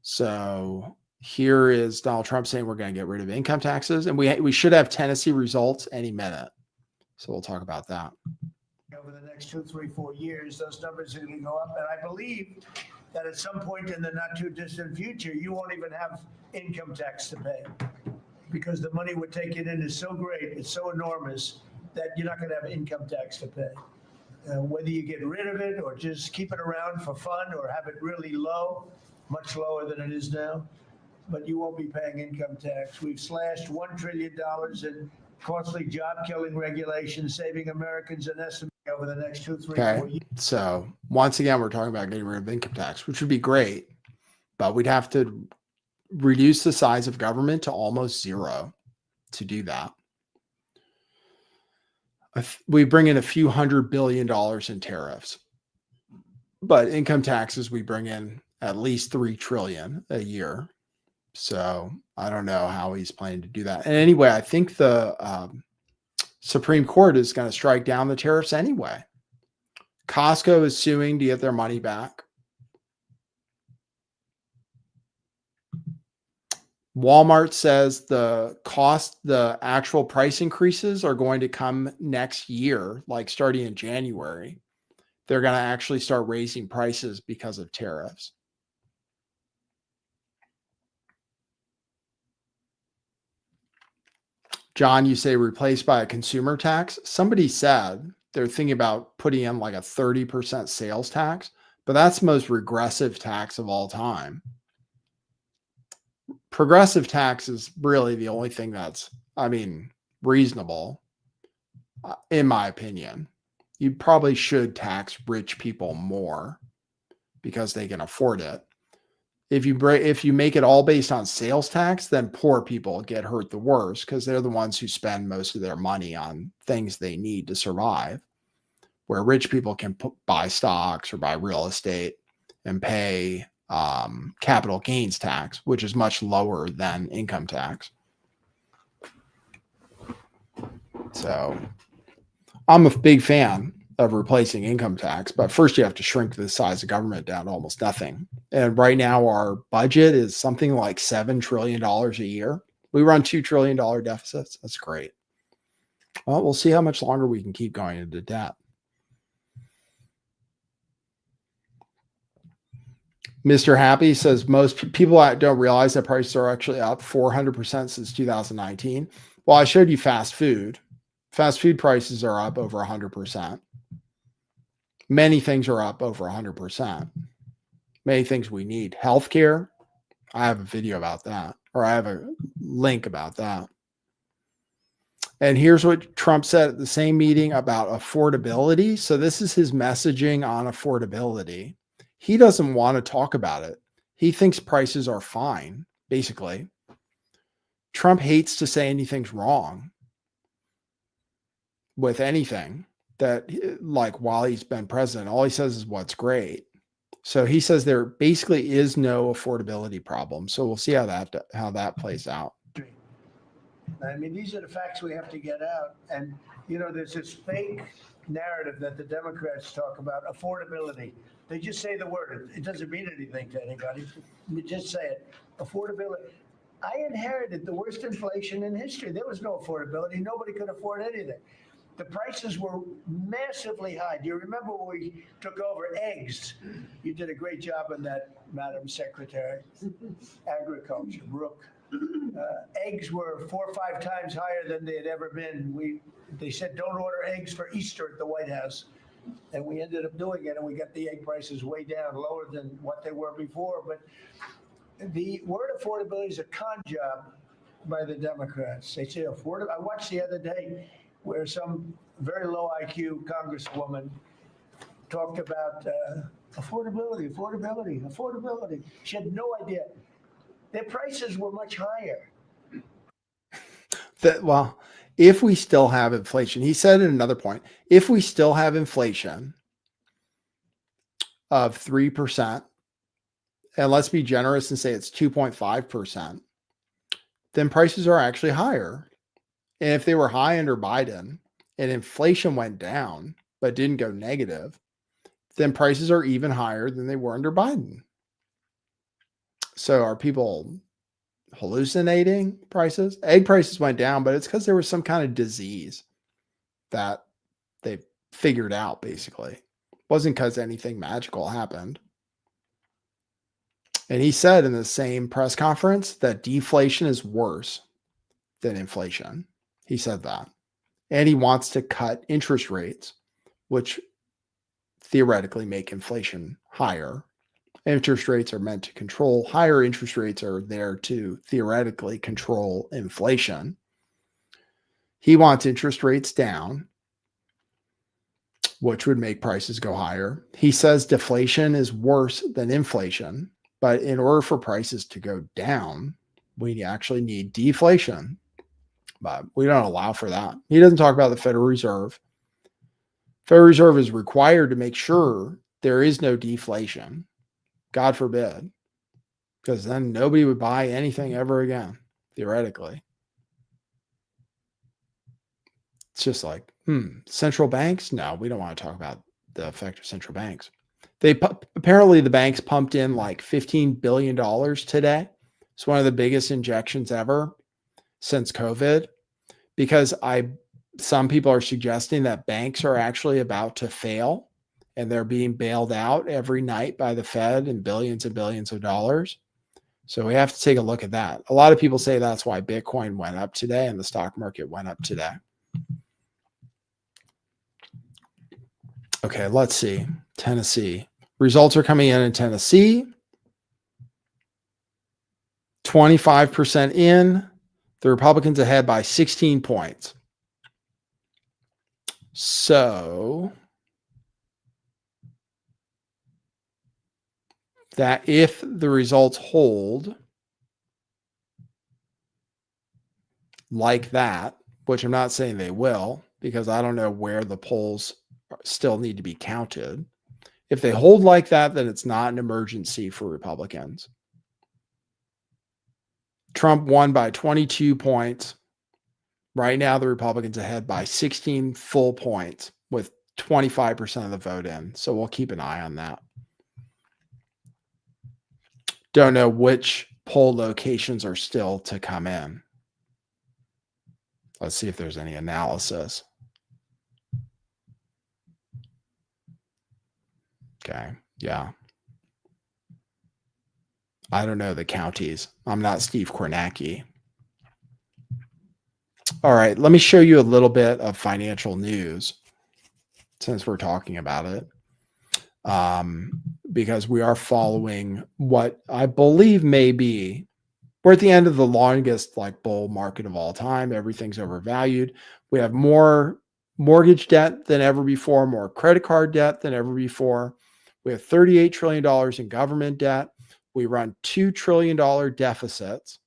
So here is Donald Trump saying we're going to get rid of income taxes, and we should have Tennessee results any minute. So we'll talk about that. Over the next 2, 3, 4 years, those numbers are going to go up. And I believe that at some point in the not too distant future, you won't even have income tax to pay because the money we're taking in is so great, it's so enormous that you're not going to have income tax to pay. Whether you get rid of it or just keep it around for fun or have it really low, much lower than it is now, but you won't be paying income tax. We've slashed $1 trillion in costly job-killing regulations, saving Americans an estimate over the next 2, 3, 4 years. So once again, we're talking about getting rid of income tax, which would be great, but we'd have to reduce the size of government to almost zero to do that. We bring in a few $100 billion in tariffs, but income taxes, we bring in at least $3 trillion a year. So I don't know how he's planning to do that. And anyway, I think the Supreme Court is going to strike down the tariffs anyway. Costco is suing to get their money back. Walmart says the actual price increases are going to come next year, like starting in January. They're going to actually start raising prices because of tariffs. John, you say replaced by a consumer tax. Somebody said they're thinking about putting in like a 30% sales tax, but that's the most regressive tax of all time. Progressive tax is really the only thing that's, reasonable, in my opinion. You probably should tax rich people more because they can afford it. If you make it all based on sales tax, then poor people get hurt the worst because they're the ones who spend most of their money on things they need to survive, where rich people can buy stocks or buy real estate and pay capital gains tax, which is much lower than income tax. So I'm a big fan of replacing income tax, but first you have to shrink the size of government down to almost nothing. And right now our budget is something like $7 trillion a year. We run $2 trillion deficits. That's great. Well, we'll see how much longer we can keep going into debt. Mr. Happy says most people don't realize that prices are actually up 400% since 2019. Well, I showed you fast food. Fast food prices are up over 100%. Many things are up over 100%. Many things we need. Healthcare. I have a video about that, or I have a link about that. And here's what Trump said at the same meeting about affordability. So this is his messaging on affordability. He doesn't want to talk about it. He thinks prices are fine, basically. Trump hates to say anything's wrong with anything that, like, while he's been president, all he says is what's great. So he says there basically is no affordability problem. So we'll see how that plays out. These are the facts we have to get out. And, there's this fake narrative that the Democrats talk about, affordability. They just say the word. It doesn't mean anything to anybody. You just say it. Affordability. I inherited the worst inflation in history. There was no affordability. Nobody could afford anything. The prices were massively high. Do you remember when we took over eggs? You did a great job on that, Madam Secretary. Agriculture, Brooke. Eggs were 4 or 5 times higher than they had ever been. They said don't order eggs for Easter at the White House. And we ended up doing it, and we got the egg prices way down, lower than what they were before. But the word affordability is a con job by the Democrats. They say affordable. I watched the other day where some very low IQ congresswoman talked about affordability. She had no idea. Their prices were much higher. Well, if we still have inflation, he said at another point, if we still have inflation of 3%, and let's be generous and say it's 2.5%, then prices are actually higher. And if they were high under Biden and inflation went down but didn't go negative, then prices are even higher than they were under Biden. So are people hallucinating prices? Egg prices went down, but it's because there was some kind of disease that they figured out, basically. It wasn't because anything magical happened. And he said in the same press conference that deflation is worse than inflation. He said that. And he wants to cut interest rates, which theoretically make inflation higher. Interest rates are meant to control. Higher interest rates are there to theoretically control inflation. He wants interest rates down, which would make prices go higher. He says deflation is worse than inflation, but in order for prices to go down, we actually need deflation. But we don't allow for that. He doesn't talk about the Federal Reserve. Federal Reserve is required to make sure there is no deflation. God forbid, because then nobody would buy anything ever again, theoretically. It's just like, central banks? No, we don't want to talk about the effect of central banks. Apparently the banks pumped in like $15 billion today. It's one of the biggest injections ever since COVID, because some people are suggesting that banks are actually about to fail and they're being bailed out every night by the Fed and billions of dollars. So we have to take a look at that. A lot of people say that's why Bitcoin went up today and the stock market went up today. Okay, let's see. Tennessee. Results are coming in Tennessee. 25% in. The Republicans ahead by 16 points. So that if the results hold like that, which I'm not saying they will, because I don't know where the polls still need to be counted. If they hold like that, then it's not an emergency for Republicans. Trump won by 22 points. Right now, the Republicans ahead by 16 full points with 25% of the vote in. So we'll keep an eye on that. Don't know which poll locations are still to come in. Let's see if there's any analysis. Okay, yeah. I don't know the counties. I'm not Steve Kornacki. All right, let me show you a little bit of financial news since we're talking about it. Because we are following what I believe may be, we're at the end of the longest bull market of all time. Everything's overvalued. We have more mortgage debt than ever before, more credit card debt than ever before. We have $38 trillion in government debt. We run $2 trillion deficits.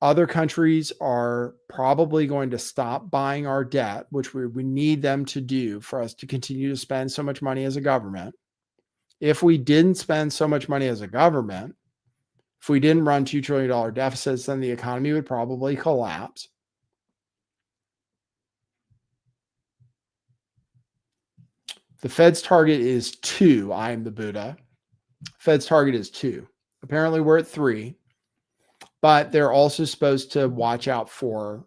Other countries are probably going to stop buying our debt, which we need them to do for us to continue to spend so much money as a government. If we didn't spend so much money as a government, if we didn't run $2 trillion deficits, then the economy would probably collapse. The Fed's target is 2. I am the Buddha. Fed's target is 2. Apparently we're at 3, but they're also supposed to watch out for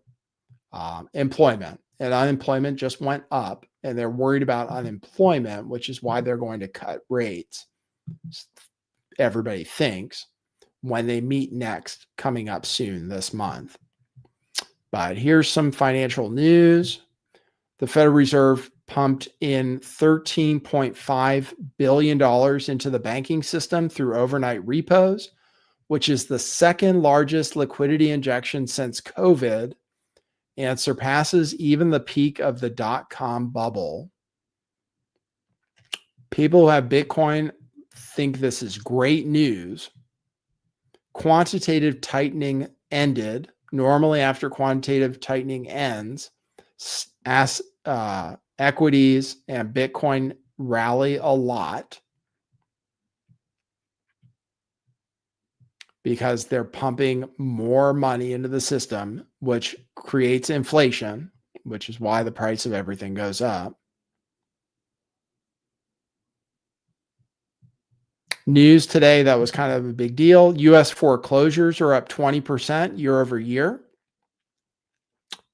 employment, and unemployment just went up, and they're worried about unemployment, which is why they're going to cut rates. Everybody thinks when they meet next, coming up soon this month. But here's some financial news. The Federal Reserve pumped in $13.5 billion into the banking system through overnight repos, which is the second largest liquidity injection since COVID and surpasses even the peak of the dot-com bubble. People who have Bitcoin think this is great news. Quantitative tightening ended. Normally, after quantitative tightening ends, as equities and Bitcoin rally a lot because they're pumping more money into the system, which creates inflation, which is why the price of everything goes up. News today that was kind of a big deal. U.S. foreclosures are up 20% year over year,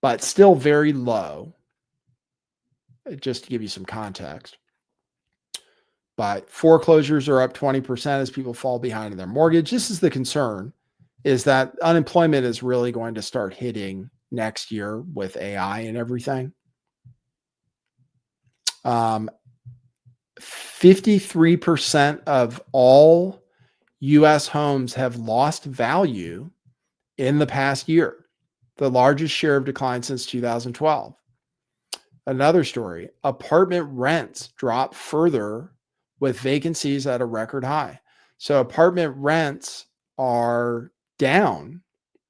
but still very low, just to give you some context. But foreclosures are up 20% as people fall behind in their mortgage. This is the concern, is that unemployment is really going to start hitting next year with AI and everything. 53% of all U.S. homes have lost value in the past year, the largest share of decline since 2012. Another story, apartment rents drop further with vacancies at a record high. So apartment rents are down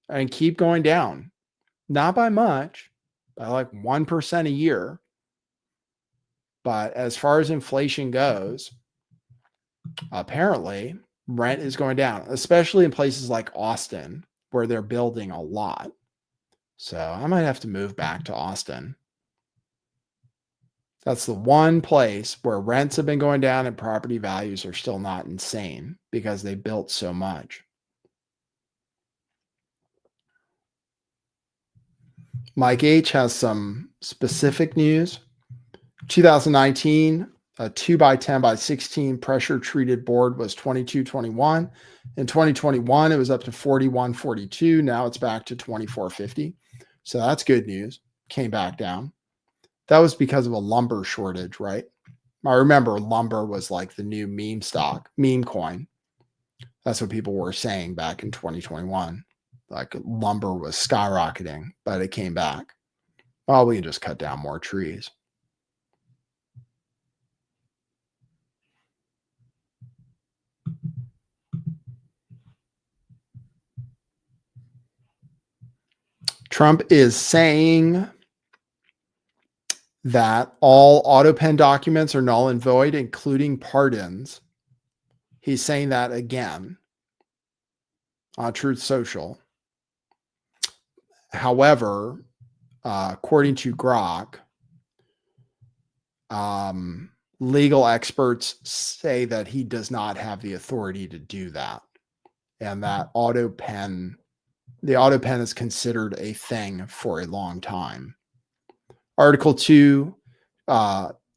and keep going down, not by much, by like 1% a year. But as far as inflation goes, apparently rent is going down, especially in places like Austin, where they're building a lot. So I might have to move back to Austin. That's the one place where rents have been going down and property values are still not insane because they built so much. Mike H has some specific news. 2019, a 2x10x16 pressure treated board was 22.21. In 2021, it was up to 41.42. Now it's back to 24.50. So that's good news. Came back down. That was because of a lumber shortage, right? I remember lumber was like the new meme stock, meme coin. That's what people were saying back in 2021. Like lumber was skyrocketing, but it came back. Well, we can just cut down more trees. Trump is saying that all auto pen documents are null and void, including pardons. He's saying that again on Truth Social. However, according to Grok, legal experts say that he does not have the authority to do that, and that the auto pen is considered a thing for a long time. Article 2,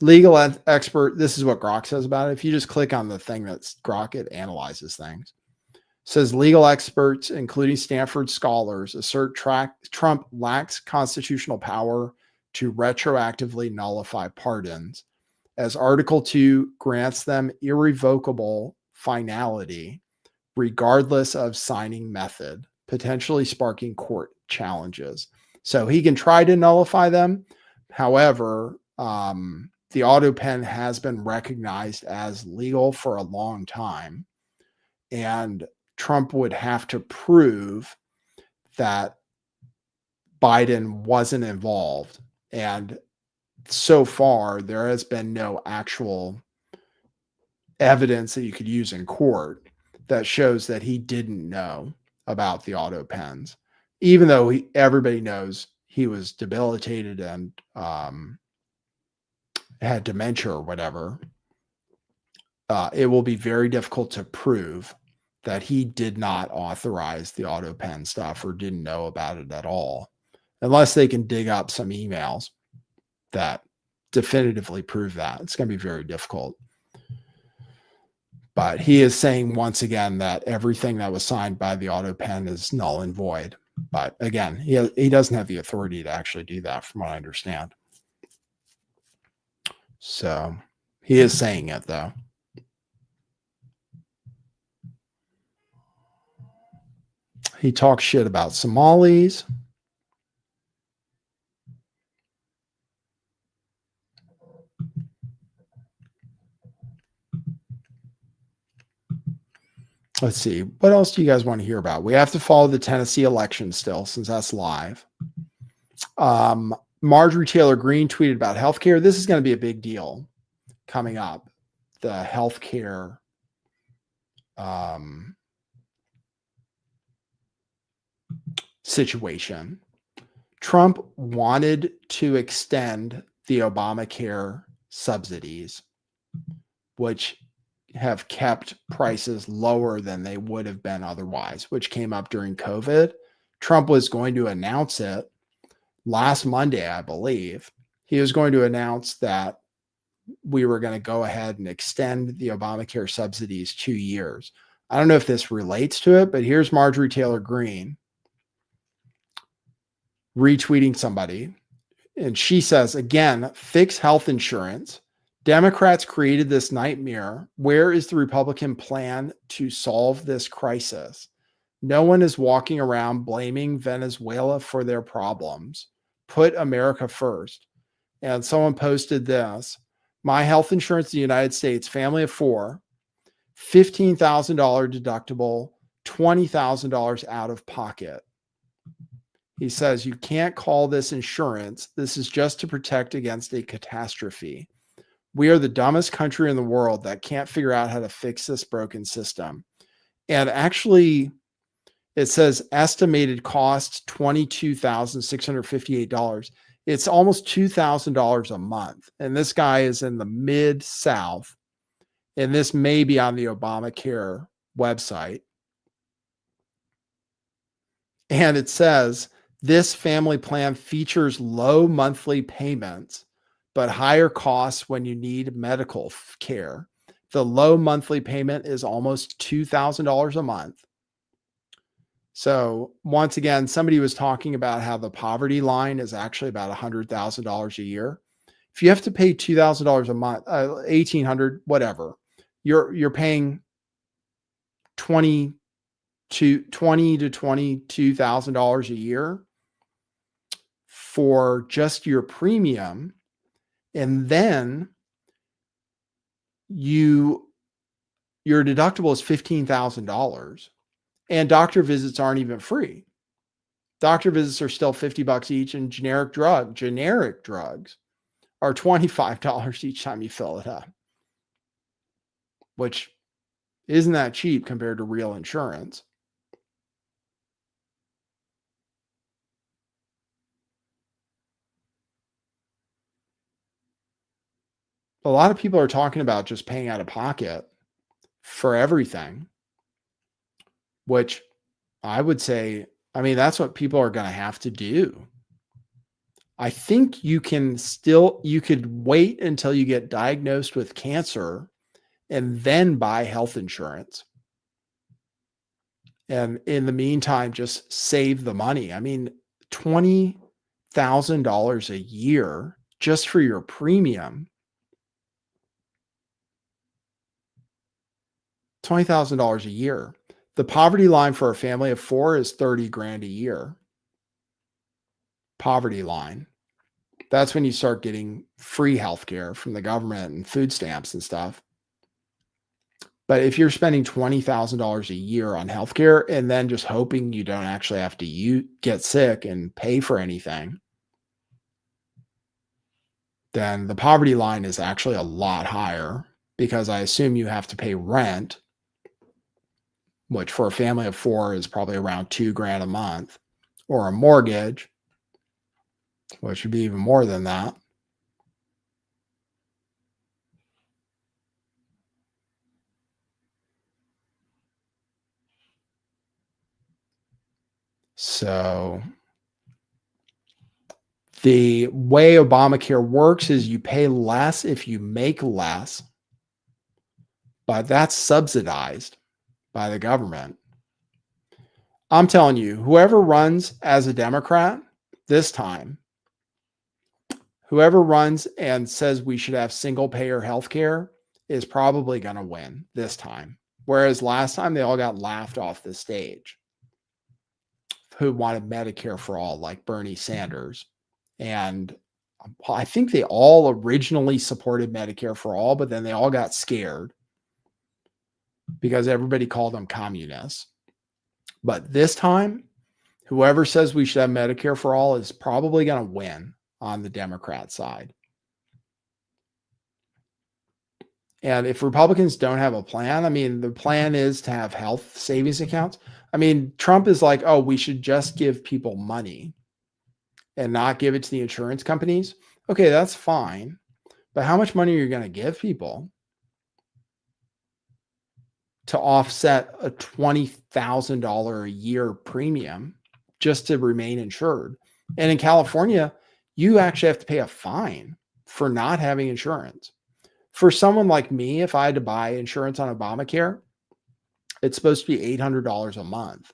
legal expert, this is what Grok says about it. If you just click on the thing that's Grok, it analyzes things. It says legal experts, including Stanford scholars, assert Trump lacks constitutional power to retroactively nullify pardons, as Article 2 grants them irrevocable finality, regardless of signing method, potentially sparking court challenges. So he can try to nullify them. However, the auto pen has been recognized as legal for a long time, and Trump would have to prove that Biden wasn't involved. And so far, there has been no actual evidence that you could use in court that shows that he didn't know about the auto pens, even though everybody knows he was debilitated and had dementia or whatever. It will be very difficult to prove that he did not authorize the auto pen stuff or didn't know about it at all, unless they can dig up some emails that definitively prove that. It's going to be very difficult. But he is saying once again that everything that was signed by the auto pen is null and void. But again, he doesn't have the authority to actually do that, from what I understand. So he is saying it, though. He talks shit about Somalis. Let's see. What else do you guys want to hear about? We have to follow the Tennessee election still, since that's live. Marjorie Taylor Greene tweeted about healthcare. This is going to be a big deal coming up. The healthcare situation. Trump wanted to extend the Obamacare subsidies, which have kept prices lower than they would have been otherwise, which came up during COVID. Trump was going to announce it last Monday, I believe. He was going to announce that we were going to go ahead and extend the Obamacare subsidies 2 years. I don't know if this relates to it, but here's Marjorie Taylor Greene retweeting somebody. And she says, again, fix health insurance. Democrats created this nightmare. Where is the Republican plan to solve this crisis? No one is walking around blaming Venezuela for their problems. Put America first. And someone posted this. My health insurance in the United States, family of 4, $15,000 deductible, $20,000 out of pocket. He says, you can't call this insurance. This is just to protect against a catastrophe. We are the dumbest country in the world that can't figure out how to fix this broken system. And actually, it says estimated cost $22,658. It's almost $2,000 a month. And this guy is in the Mid-South. And this may be on the Obamacare website. And it says, this family plan features low monthly payments, but higher costs when you need medical care. The low monthly payment is almost $2,000 a month. So once again, somebody was talking about how the poverty line is actually about $100,000 a year. If you have to pay $2,000 a month, $1,800, whatever, you're paying $20,000 to $22,000 a year for just your premium. And then your deductible is $15,000. And doctor visits aren't even free. Doctor visits are still $50 each, and generic drugs are $25 each time you fill it up, which isn't that cheap compared to real insurance. A lot of people are talking about just paying out of pocket for everything, which I would say, I mean, that's what people are going to have to do. I think you could wait until you get diagnosed with cancer and then buy health insurance. And in the meantime, just save the money. I mean, $20,000 a year just for your premium. $20,000 a year. The poverty line for a family of 4 is $30,000 a year. Poverty line. That's when you start getting free healthcare from the government and food stamps and stuff. But if you're spending $20,000 a year on healthcare and then just hoping you don't actually have to get sick and pay for anything, then the poverty line is actually a lot higher, because I assume you have to pay rent, which for a family of 4 is probably around $2,000 a month, or a mortgage, which would be even more than that. So the way Obamacare works is you pay less if you make less, but that's subsidized by the government. I'm telling you, whoever runs as a Democrat this time, whoever runs and says we should have single payer healthcare is probably going to win this time. Whereas last time they all got laughed off the stage, who wanted Medicare for all, like Bernie Sanders. And I think they all originally supported Medicare for all, but then they all got scared because everybody called them communists. But this time, whoever says we should have Medicare for all is probably going to win on the Democrat side. And if Republicans don't have a plan, I mean, the plan is to have health savings accounts. I mean, Trump is like, oh, we should just give people money and not give it to the insurance companies. Okay, that's fine. But how much money are you going to give people to offset a $20,000 a year premium just to remain insured? And in California, you actually have to pay a fine for not having insurance. For someone like me, if I had to buy insurance on Obamacare, it's supposed to be $800 a month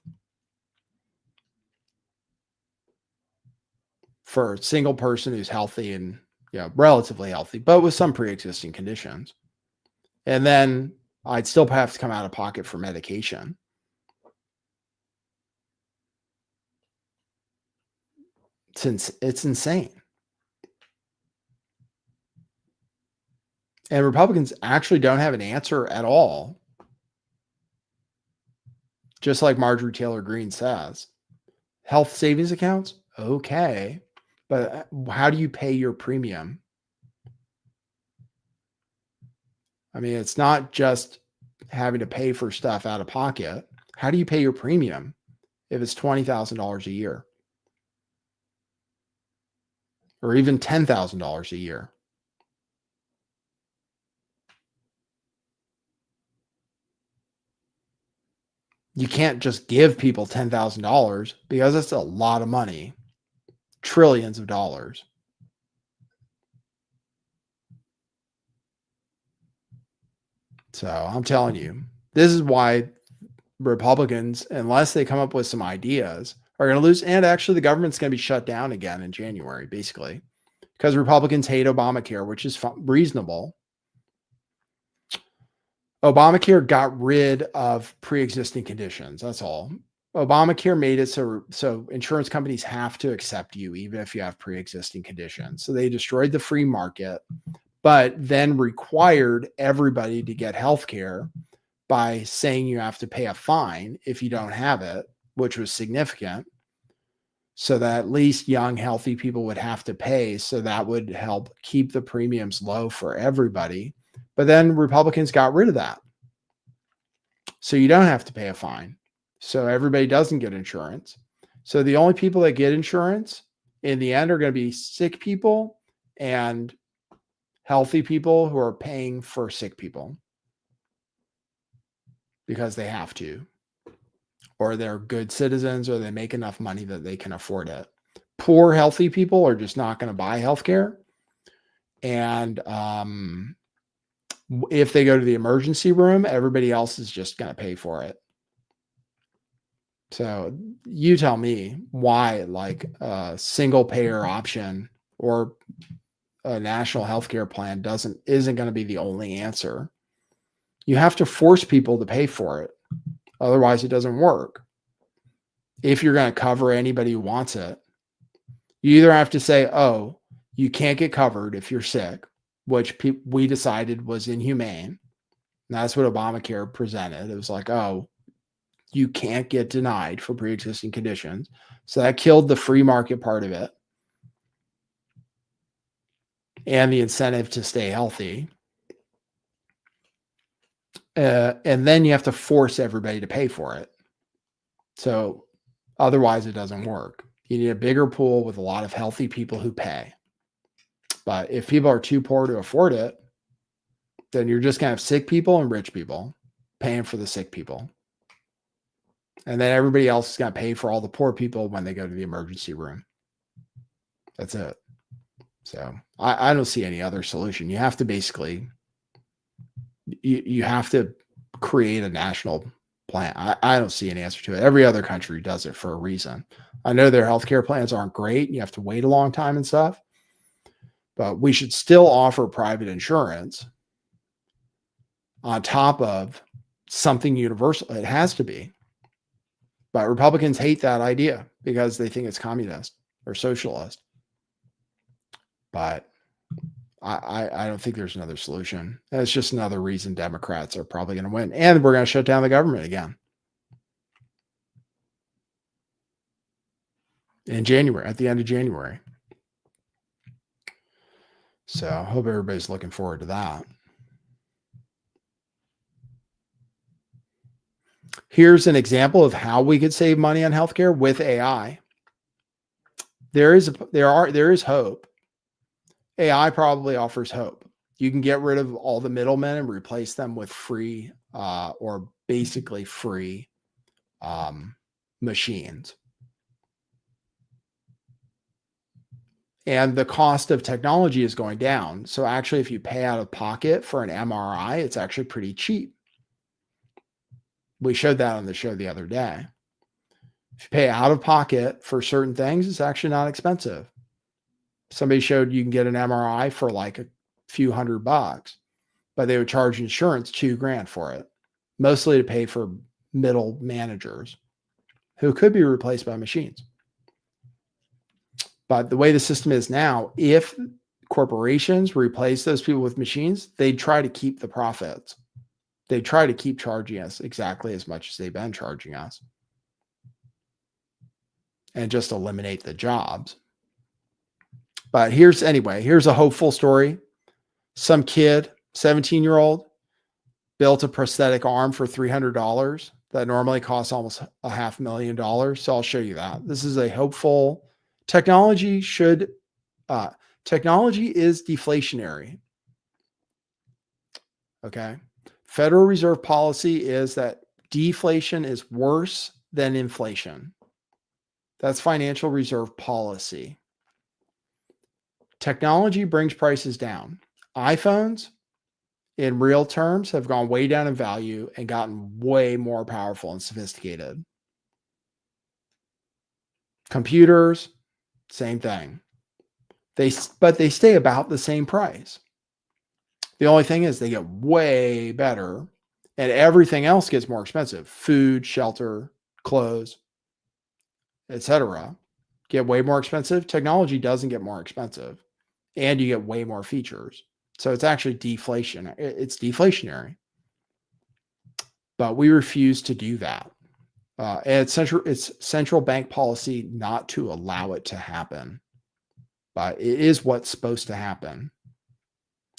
for a single person who's healthy and relatively healthy, but with some pre-existing conditions. And then I'd still have to come out of pocket for medication. It's insane. And Republicans actually don't have an answer at all. Just like Marjorie Taylor Greene says, health savings accounts, okay, but how do you pay your premium? I mean, it's not just having to pay for stuff out of pocket. How do you pay your premium if it's $20,000 a year? Or even $10,000 a year? You can't just give people $10,000 because that's a lot of money, trillions of dollars. So I'm telling you, this is why Republicans, unless they come up with some ideas, are going to lose. And actually, the government's going to be shut down again in January, basically, because Republicans hate Obamacare, which is reasonable. Obamacare got rid of pre-existing conditions. That's all. Obamacare made it so insurance companies have to accept you even if you have pre-existing conditions. So they destroyed the free market, but then required everybody to get health care by saying you have to pay a fine if you don't have it, which was significant. So that at least young, healthy people would have to pay. So that would help keep the premiums low for everybody. But then Republicans got rid of that. So you don't have to pay a fine. So everybody doesn't get insurance. So the only people that get insurance in the end are going to be sick people and healthy people who are paying for sick people because they have to, or they're good citizens, or they make enough money that they can afford it. Poor, healthy people are just not going to buy healthcare. And if they go to the emergency room, everybody else is just going to pay for it. So you tell me why, like a single payer option or a national healthcare plan isn't going to be the only answer. You have to force people to pay for it. Otherwise, it doesn't work. If you're going to cover anybody who wants it, you either have to say, oh, you can't get covered if you're sick, which we decided was inhumane. And that's what Obamacare presented. It was like, oh, you can't get denied for pre-existing conditions. So that killed the free market part of it and the incentive to stay healthy. And then you have to force everybody to pay for it. So otherwise it doesn't work. You need a bigger pool with a lot of healthy people who pay. But if people are too poor to afford it, then you're just going to have sick people and rich people paying for the sick people. And then everybody else is going to pay for all the poor people when they go to the emergency room. That's it. So I don't see any other solution. You have to basically, you have to create a national plan. I don't see an answer to it. Every other country does it for a reason. I know their healthcare plans aren't great. You have to wait a long time and stuff. But we should still offer private insurance on top of something universal. It has to be. But Republicans hate that idea because they think it's communist or socialist. But I don't think there's another solution. And it's just another reason Democrats are probably going to win. And we're going to shut down the government again in January, at the end of January. So I hope everybody's looking forward to that. Here's an example of how we could save money on healthcare with AI. There is hope. AI probably offers hope. You can get rid of all the middlemen and replace them with free or basically free machines. And the cost of technology is going down. So actually, if you pay out of pocket for an MRI, it's actually pretty cheap. We showed that on the show the other day. If you pay out of pocket for certain things, it's actually not expensive. Somebody showed you can get an MRI for like a few $100, but they would charge insurance $2,000 for it, mostly to pay for middle managers who could be replaced by machines. But the way the system is now, if corporations replace those people with machines, they try to keep the profits. They try to keep charging us exactly as much as they've been charging us and just eliminate the jobs. But here's a hopeful story. Some kid, 17-year-old, built a prosthetic arm for $300 that normally costs almost $500,000. So I'll show you that. This is a hopeful technology is deflationary. Okay. Federal Reserve policy is that deflation is worse than inflation. That's financial reserve policy. Technology brings prices down. iPhones, in real terms, have gone way down in value and gotten way more powerful and sophisticated. Computers, same thing. But they stay about the same price. The only thing is they get way better and everything else gets more expensive. Food, shelter, clothes, etc. get way more expensive. Technology doesn't get more expensive and you get way more features. So it's actually deflation. It's deflationary. But we refuse to do that. And it's central bank policy not to allow it to happen. But it is what's supposed to happen.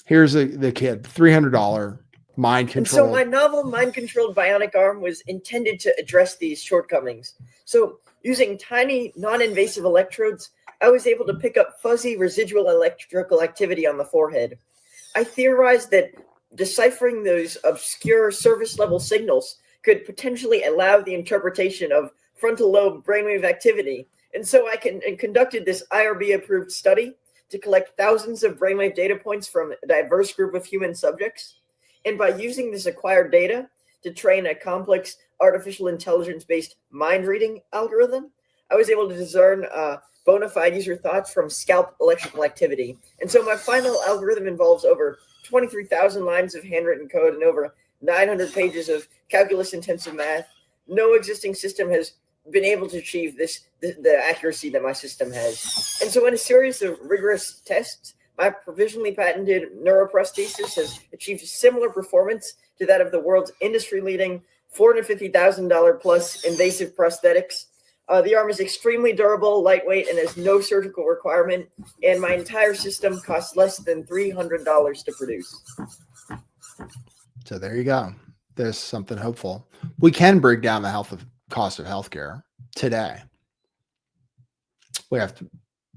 Here's the kid, $300 mind control. And so my novel Mind Controlled Bionic Arm was intended to address these shortcomings. So using tiny non-invasive electrodes, I was able to pick up fuzzy residual electrical activity on the forehead. I theorized that deciphering those obscure surface level signals could potentially allow the interpretation of frontal lobe brainwave activity. And so I conducted this IRB approved study to collect thousands of brainwave data points from a diverse group of human subjects. And by using this acquired data to train a complex artificial intelligence-based mind reading algorithm, I was able to discern bona fide user thoughts from scalp electrical activity. And so my final algorithm involves over 23,000 lines of handwritten code and over 900 pages of calculus-intensive math. No existing system has been able to achieve the accuracy that my system has. And so in a series of rigorous tests, my provisionally patented neuroprosthesis has achieved similar performance to that of the world's industry-leading $450,000 plus invasive prosthetics. The arm is extremely durable, lightweight, and has no surgical requirement. And my entire system costs less than $300 to produce. So there you go. There's something hopeful. We can bring down the cost of healthcare today. We have to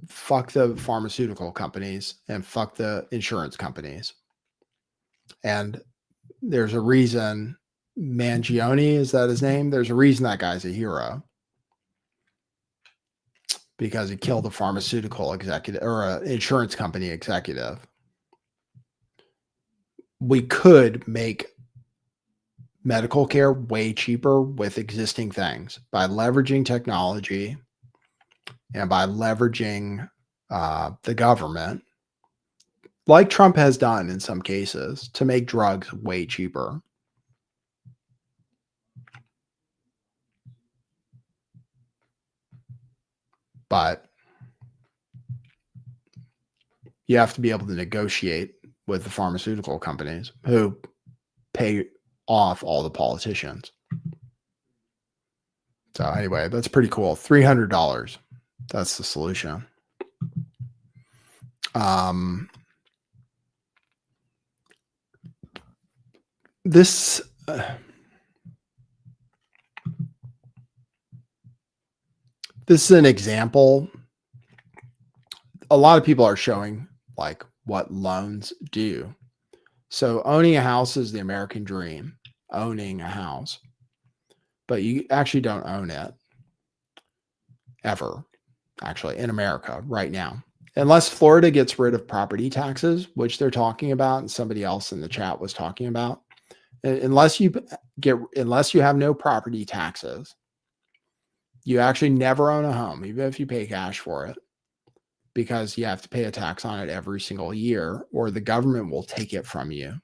fuck the pharmaceutical companies and fuck the insurance companies. And there's a reason Mangione, is that his name? There's a reason that guy's a hero. Because he killed a pharmaceutical executive or an insurance company executive. We could make medical care way cheaper with existing things by leveraging technology and by leveraging the government like Trump has done in some cases, to make drugs way cheaper. But you have to be able to negotiate with the pharmaceutical companies who pay off all the politicians. So anyway, that's pretty cool. $300. That's the solution. This is an example. A lot of people are showing like what loans do. So owning a house is the American dream, owning a house, but you actually don't own it ever, actually, in America right now. Unless Florida gets rid of property taxes, which they're talking about, and somebody else in the chat was talking about. Unless you have no property taxes, you actually never own a home, even if you pay cash for it, because you have to pay a tax on it every single year, or the government will take it from you,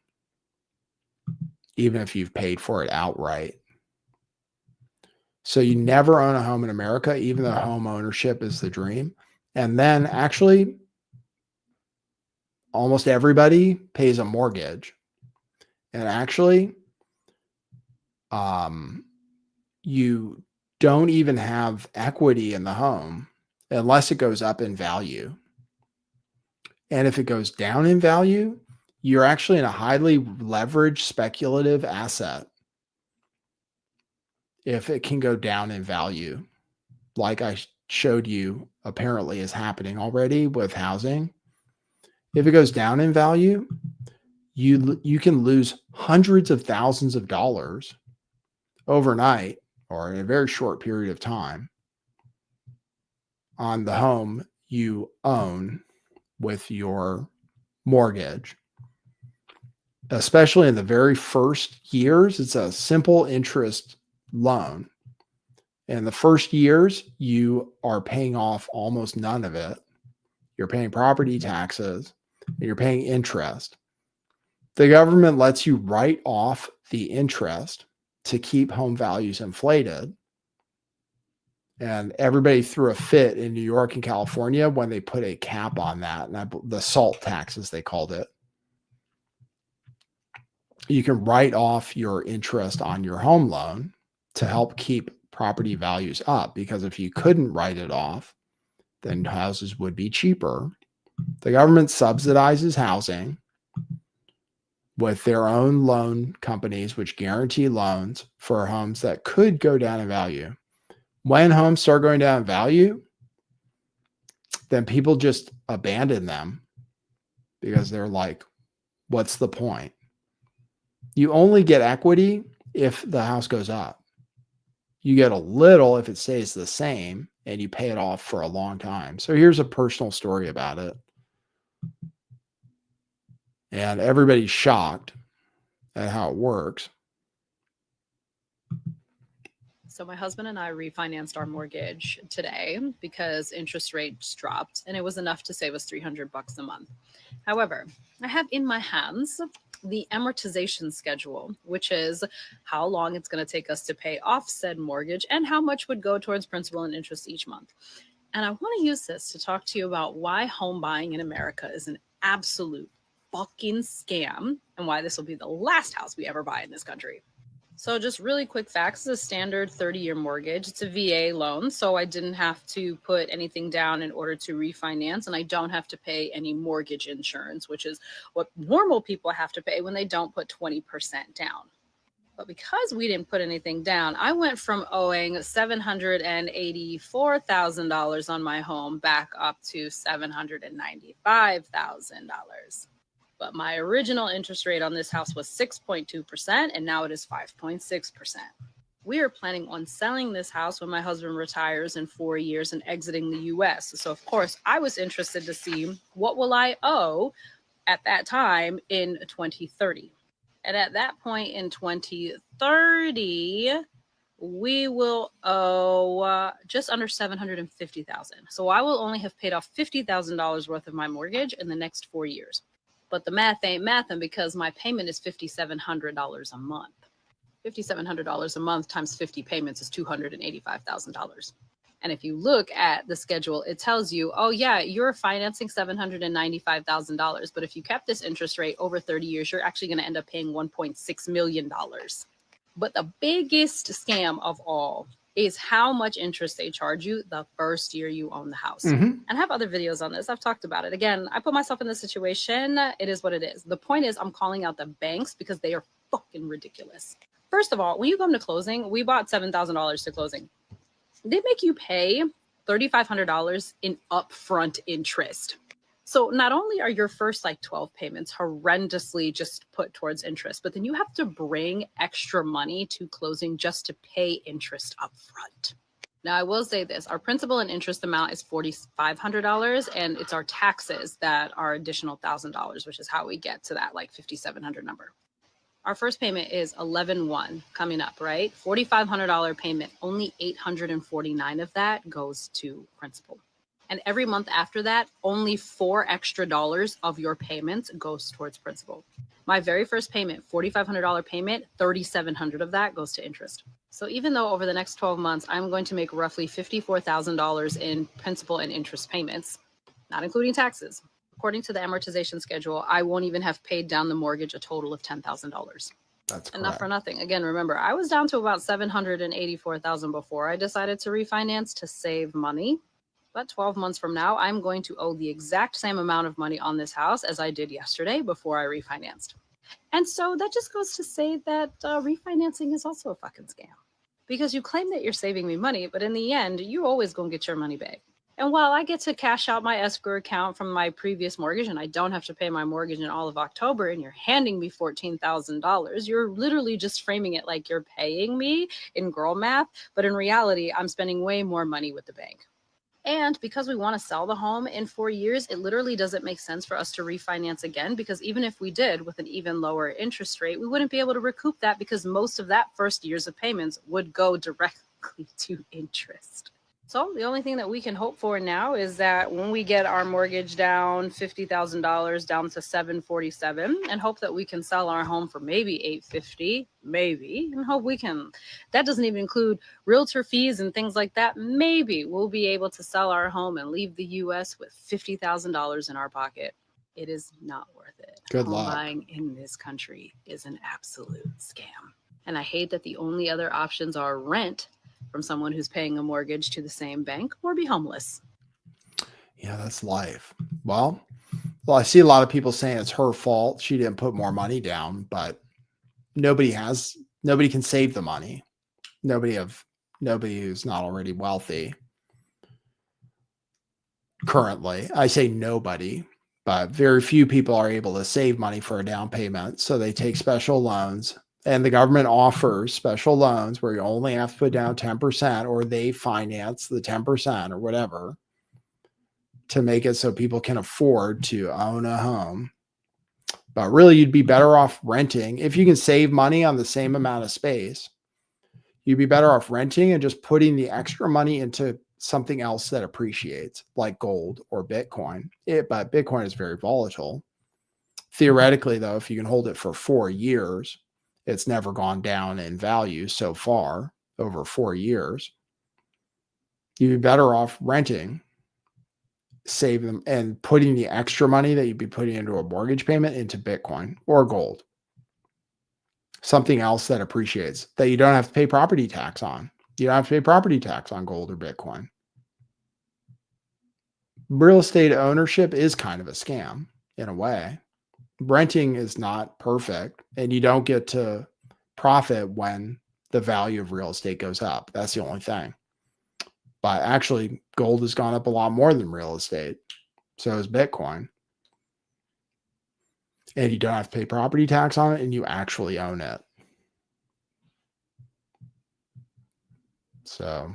even if you've paid for it outright. So you never own a home in America, even though home ownership is the dream. And then actually, almost everybody pays a mortgage. And actually, you don't even have equity in the home unless it goes up in value. And if it goes down in value, you're actually in a highly leveraged speculative asset. If it can go down in value, like I showed you apparently is happening already with housing. If it goes down in value, you can lose hundreds of thousands of dollars overnight or in a very short period of time on the home you own with your mortgage. Especially in the very first years, it's a simple interest loan. In the first years, you are paying off almost none of it. You're paying property taxes and you're paying interest. The government lets you write off the interest to keep home values inflated. And everybody threw a fit in New York and California when they put a cap on that. And the SALT taxes, they called it. You can write off your interest on your home loan to help keep property values up, because if you couldn't write it off, then houses would be cheaper. The government subsidizes housing with their own loan companies, which guarantee loans for homes that could go down in value. When homes start going down in value, then people just abandon them because they're like, what's the point? You only get equity if the house goes up. You get a little if it stays the same and you pay it off for a long time. So here's a personal story about it. And everybody's shocked at how it works. So my husband and I refinanced our mortgage today because interest rates dropped and it was enough to save us $300 a month. However, I have in my hands the amortization schedule, which is how long it's going to take us to pay off said mortgage and how much would go towards principal and interest each month. And I want to use this to talk to you about why home buying in America is an absolute fucking scam and why this will be the last house we ever buy in this country. So just really quick facts, it's a standard 30-year mortgage. It's a VA loan, so I didn't have to put anything down in order to refinance, and I don't have to pay any mortgage insurance, which is what normal people have to pay when they don't put 20% down. But because we didn't put anything down, I went from owing $784,000 on my home back up to $795,000. But my original interest rate on this house was 6.2%, and now it is 5.6%. We are planning on selling this house when my husband retires in 4 years and exiting the US. So, of course, I was interested to see what will I owe at that time in 2030. And at that point in 2030, we will owe just under $750,000. So I will only have paid off $50,000 worth of my mortgage in the next 4 years. but the math ain't mathing because my payment is $5,700 a month. $5,700 a month times 50 payments is $285,000. And if you look at the schedule, it tells you, oh yeah, you're financing $795,000. But if you kept this interest rate over 30 years, you're actually going to end up paying $1.6 million. But the biggest scam of all is how much interest they charge you the first year you own the house. And I have other videos on this. I've talked about it. Again, I put myself in this situation. It is what it is. The point is I'm calling out the banks because they are fucking ridiculous. First of all, when you come to closing, we bought $7,000 to closing. They make you pay $3,500 in upfront interest. So not only are your first like 12 payments horrendously just put towards interest, but then you have to bring extra money to closing just to pay interest upfront. Now, I will say this, our principal and interest amount is $4,500, and it's our taxes that are additional $1,000, which is how we get to that like $5,700 number. Our first payment is 11/1 coming up, right? $4,500 payment, only $849 of that goes to principal. And every month after that, only $4 extra of your payments goes towards principal. My very first payment, $4,500 payment, $3,700 of that goes to interest. So even though over the next 12 months, I'm going to make roughly $54,000 in principal and interest payments, not including taxes, according to the amortization schedule, I won't even have paid down the mortgage a total of $10,000. That's and not for nothing. Again, remember, I was down to about $784,000 before I decided to refinance to save money. But 12 months from now, I'm going to owe the exact same amount of money on this house as I did yesterday before I refinanced. And so that just goes to say that refinancing is also a fucking scam. Because you claim that you're saving me money, but in the end, you always gonna get your money back. And while I get to cash out my escrow account from my previous mortgage and I don't have to pay my mortgage in all of October and you're handing me $14,000, you're literally just framing it like you're paying me in girl math. But in reality, I'm spending way more money with the bank. And because we want to sell the home in 4 years, it literally doesn't make sense for us to refinance again, because even if we did with an even lower interest rate, we wouldn't be able to recoup that because most of that first years of payments would go directly to interest. So the only thing that we can hope for now is that when we get our mortgage down $50,000 down to $747, and hope that we can sell our home for maybe $850, maybe, and hope we can, that doesn't even include realtor fees and things like that. Maybe we'll be able to sell our home and leave the US with $50,000 in our pocket. It is not worth it. Good Home luck. buying in this country is an absolute scam. And I hate that the only other options are rent from someone who's paying a mortgage to the same bank, or be homeless. Yeah, that's life. Well, I see a lot of people saying it's her fault. She didn't put more money down, but nobody can save the money. Nobody who's not already wealthy currently. I say nobody, but very few people are able to save money for a down payment. So they take special loans. And the government offers special loans where you only have to put down 10%, or they finance the 10% or whatever to make it so people can afford to own a home. But really, you'd be better off renting. If you can save money on the same amount of space, you'd be better off renting and just putting the extra money into something else that appreciates, like gold or Bitcoin. But Bitcoin is very volatile. Theoretically, though, if you can hold it for 4 years, it's never gone down in value so far over 4 years. You'd be better off renting, save them, and putting the extra money that you'd be putting into a mortgage payment into Bitcoin or gold. Something else that appreciates, that you don't have to pay property tax on. You don't have to pay property tax on gold or Bitcoin. Real estate ownership is kind of a scam in a way. Renting is not perfect, and you don't get to profit when the value of real estate goes up. That's the only thing. But actually, gold has gone up a lot more than real estate. So has Bitcoin. And you don't have to pay property tax on it, and you actually own it. So,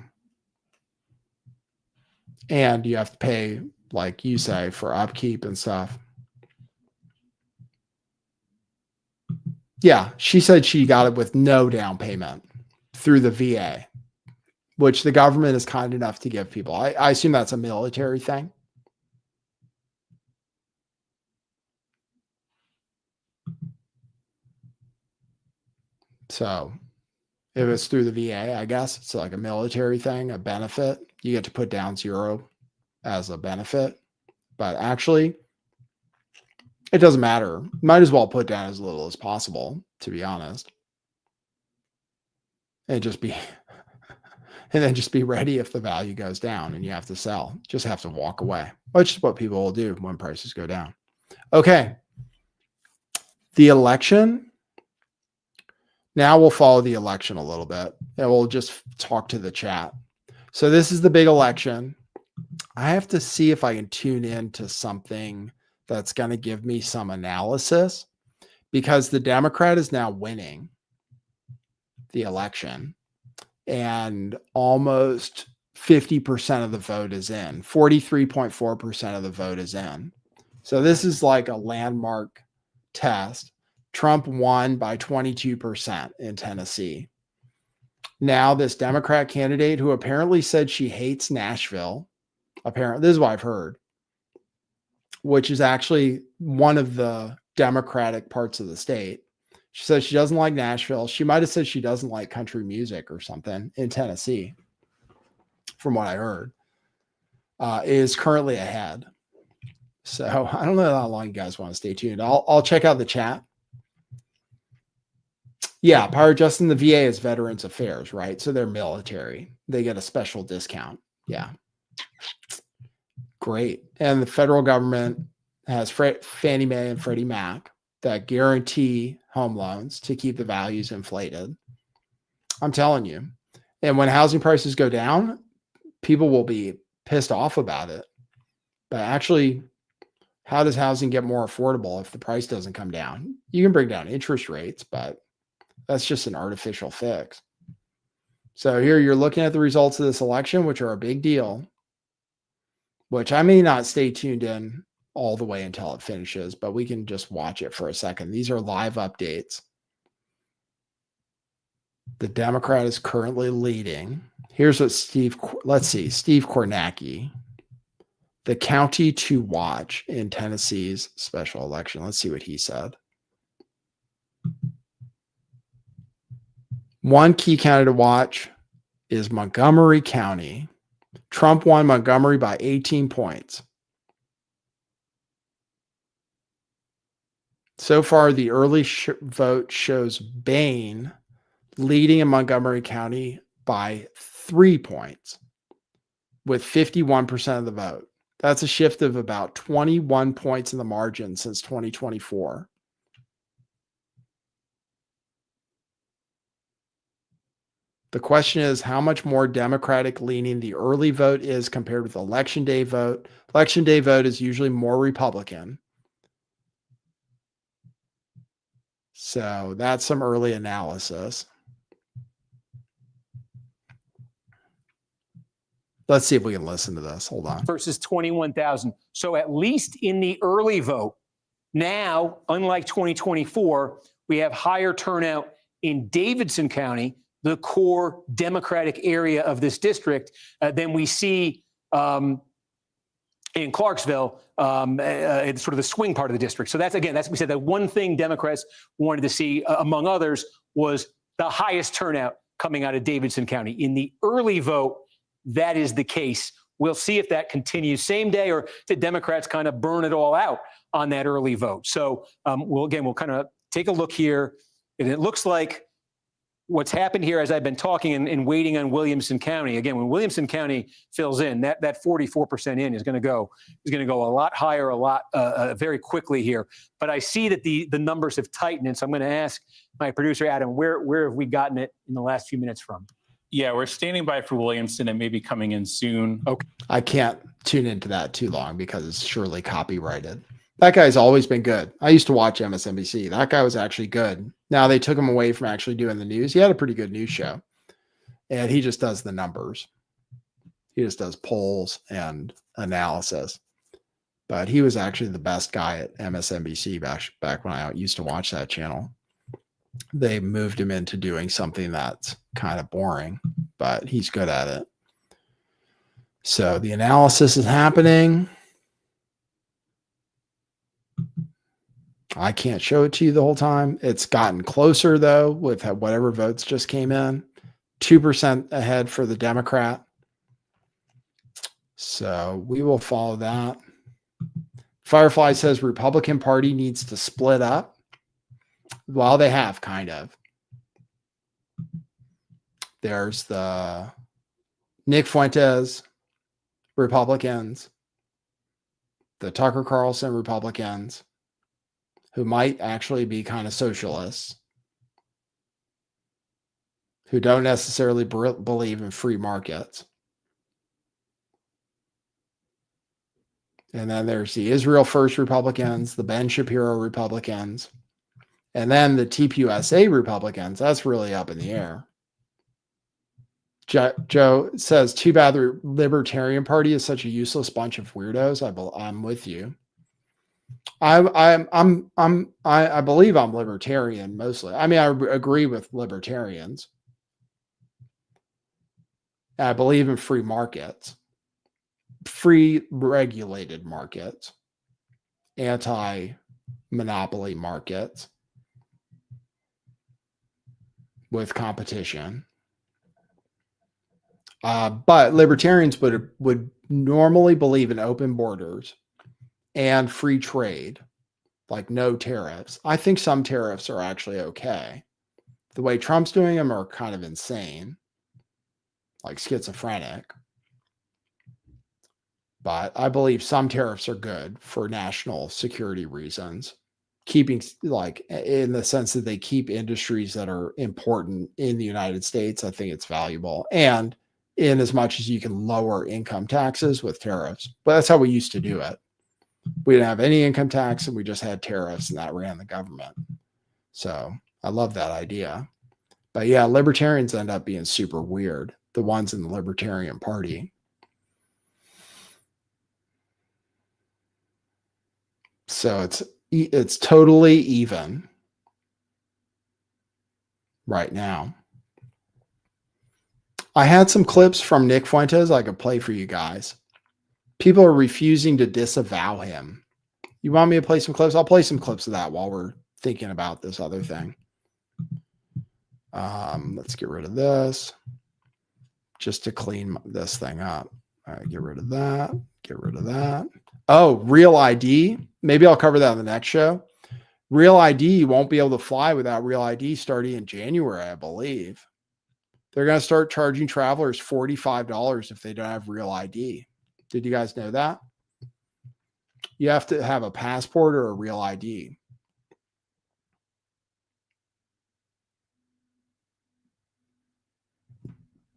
and you have to pay, like you say, for upkeep and stuff. Yeah, she said she got it with no down payment through the VA, which the government is kind enough to give people. I assume that's a military thing. So if it's through the VA, I guess it's like a military thing, a benefit. You get to put down 0 as a benefit. But actually, it doesn't matter. Might as well put down as little as possible, to be honest. And just be and then just be ready if the value goes down and you have to sell. Just have to walk away, which is what people will do when prices go down. Okay. The election. Now we'll follow the election a little bit and we'll just talk to the chat. So this is the big election. I have to see if I can tune into something that's going to give me some analysis, because the Democrat is now winning the election and almost 50% of the vote is in. 43.4% of the vote is in. So this is like a landmark test. Trump won by 22% in Tennessee. Now this Democrat candidate who apparently said she hates Nashville, apparently, this is what I've heard, which is actually one of the Democratic parts of the state. She says she doesn't like Nashville. She might have said she doesn't like country music or something in Tennessee, from what I heard, is currently ahead. So I don't know how long you guys want to stay tuned. I'll check out the chat. Yeah, Pirate Justin, the VA is Veterans Affairs, right? So they're military. They get a special discount. Yeah. Great. And the federal government has Fannie Mae and Freddie Mac that guarantee home loans to keep the values inflated. I'm telling you. And when housing prices go down, people will be pissed off about it. But actually, how does housing get more affordable if the price doesn't come down? You can bring down interest rates, but that's just an artificial fix. So here you're looking at the results of this election, which are a big deal, which I may not stay tuned in all the way until it finishes, but we can just watch it for a second. These are live updates. The Democrat is currently leading. Here's what Steve Kornacki, the county to watch in Tennessee's special election. Let's see what he said. One key county to watch is Montgomery County. Trump won Montgomery by 18 points. So far, the early vote shows Bain leading in Montgomery County by 3 points with 51% of the vote. That's a shift of about 21 points in the margin since 2024. The question is how much more Democratic leaning the early vote is compared with election day vote. Election day vote is usually more Republican. So that's some early analysis. Let's see if we can listen to this. Hold on. Versus 21,000. So at least in the early vote, now, unlike 2024, we have higher turnout in Davidson County, the core Democratic area of this district, than we see in Clarksville, it's sort of the swing part of the district. So that's we said that one thing Democrats wanted to see, among others, was the highest turnout coming out of Davidson County. In the early vote, that is the case. We'll see if that continues same day or if the Democrats kind of burn it all out on that early vote. So we'll kind of take a look here. And it looks like what's happened here as I've been talking and waiting on Williamson County. Again, when Williamson County fills in, that 44% in is going to go a lot higher, very quickly here. But I see that the numbers have tightened, and so I'm going to ask my producer Adam, where have we gotten it in the last few minutes from? Yeah, we're standing by for Williamson and maybe coming in soon. Okay. I can't tune into that too long because it's surely copyrighted. That guy's always been good. I used to watch MSNBC. That guy was actually good. Now they took him away from actually doing the news. He had a pretty good news show. And he just does the numbers. He just does polls and analysis. But he was actually the best guy at MSNBC back when I used to watch that channel. They moved him into doing something that's kind of boring, but he's good at it. So the analysis is happening. I can't show it to you the whole time. It's gotten closer, though, with whatever votes just came in. 2% ahead for the Democrat. So we will follow that. Firefly says Republican Party needs to split up. Well, they have, kind of. There's the Nick Fuentes Republicans, the Tucker Carlson Republicans, who might actually be kind of socialists, who don't necessarily believe in free markets. And then there's the Israel First Republicans, the Ben Shapiro Republicans, and then the TPUSA Republicans. That's really up in the air. Joe says, too bad the Libertarian Party is such a useless bunch of weirdos. I'm with you. I believe I'm libertarian mostly. I mean, I agree with libertarians. I believe in free markets, free regulated markets, anti-monopoly markets with competition. But libertarians would normally believe in open borders and free trade, like no tariffs. I think some tariffs are actually okay. The way Trump's doing them are kind of insane, like schizophrenic. But I believe some tariffs are good for national security reasons, keeping, like, in the sense that they keep industries that are important in the United States. I think it's valuable. And in as much as you can lower income taxes with tariffs. But that's how we used to do it. We didn't have any income tax and we just had tariffs, and that ran the government. So I love that idea. But yeah, libertarians end up being super weird, the ones in the Libertarian Party. So it's totally even right now. I had some clips from Nick Fuentes I could play for you guys. People are refusing to disavow him. You want me to play some clips? I'll play some clips of that while we're thinking about this other thing. Let's get rid of this just to clean this thing up. All right, get rid of that. Get rid of that. Oh, Real ID. Maybe I'll cover that in the next show. Real ID, you won't be able to fly without Real ID starting in January, I believe. They're going to start charging travelers $45 if they don't have Real ID. Did you guys know that? You have to have a passport or a Real ID. I'm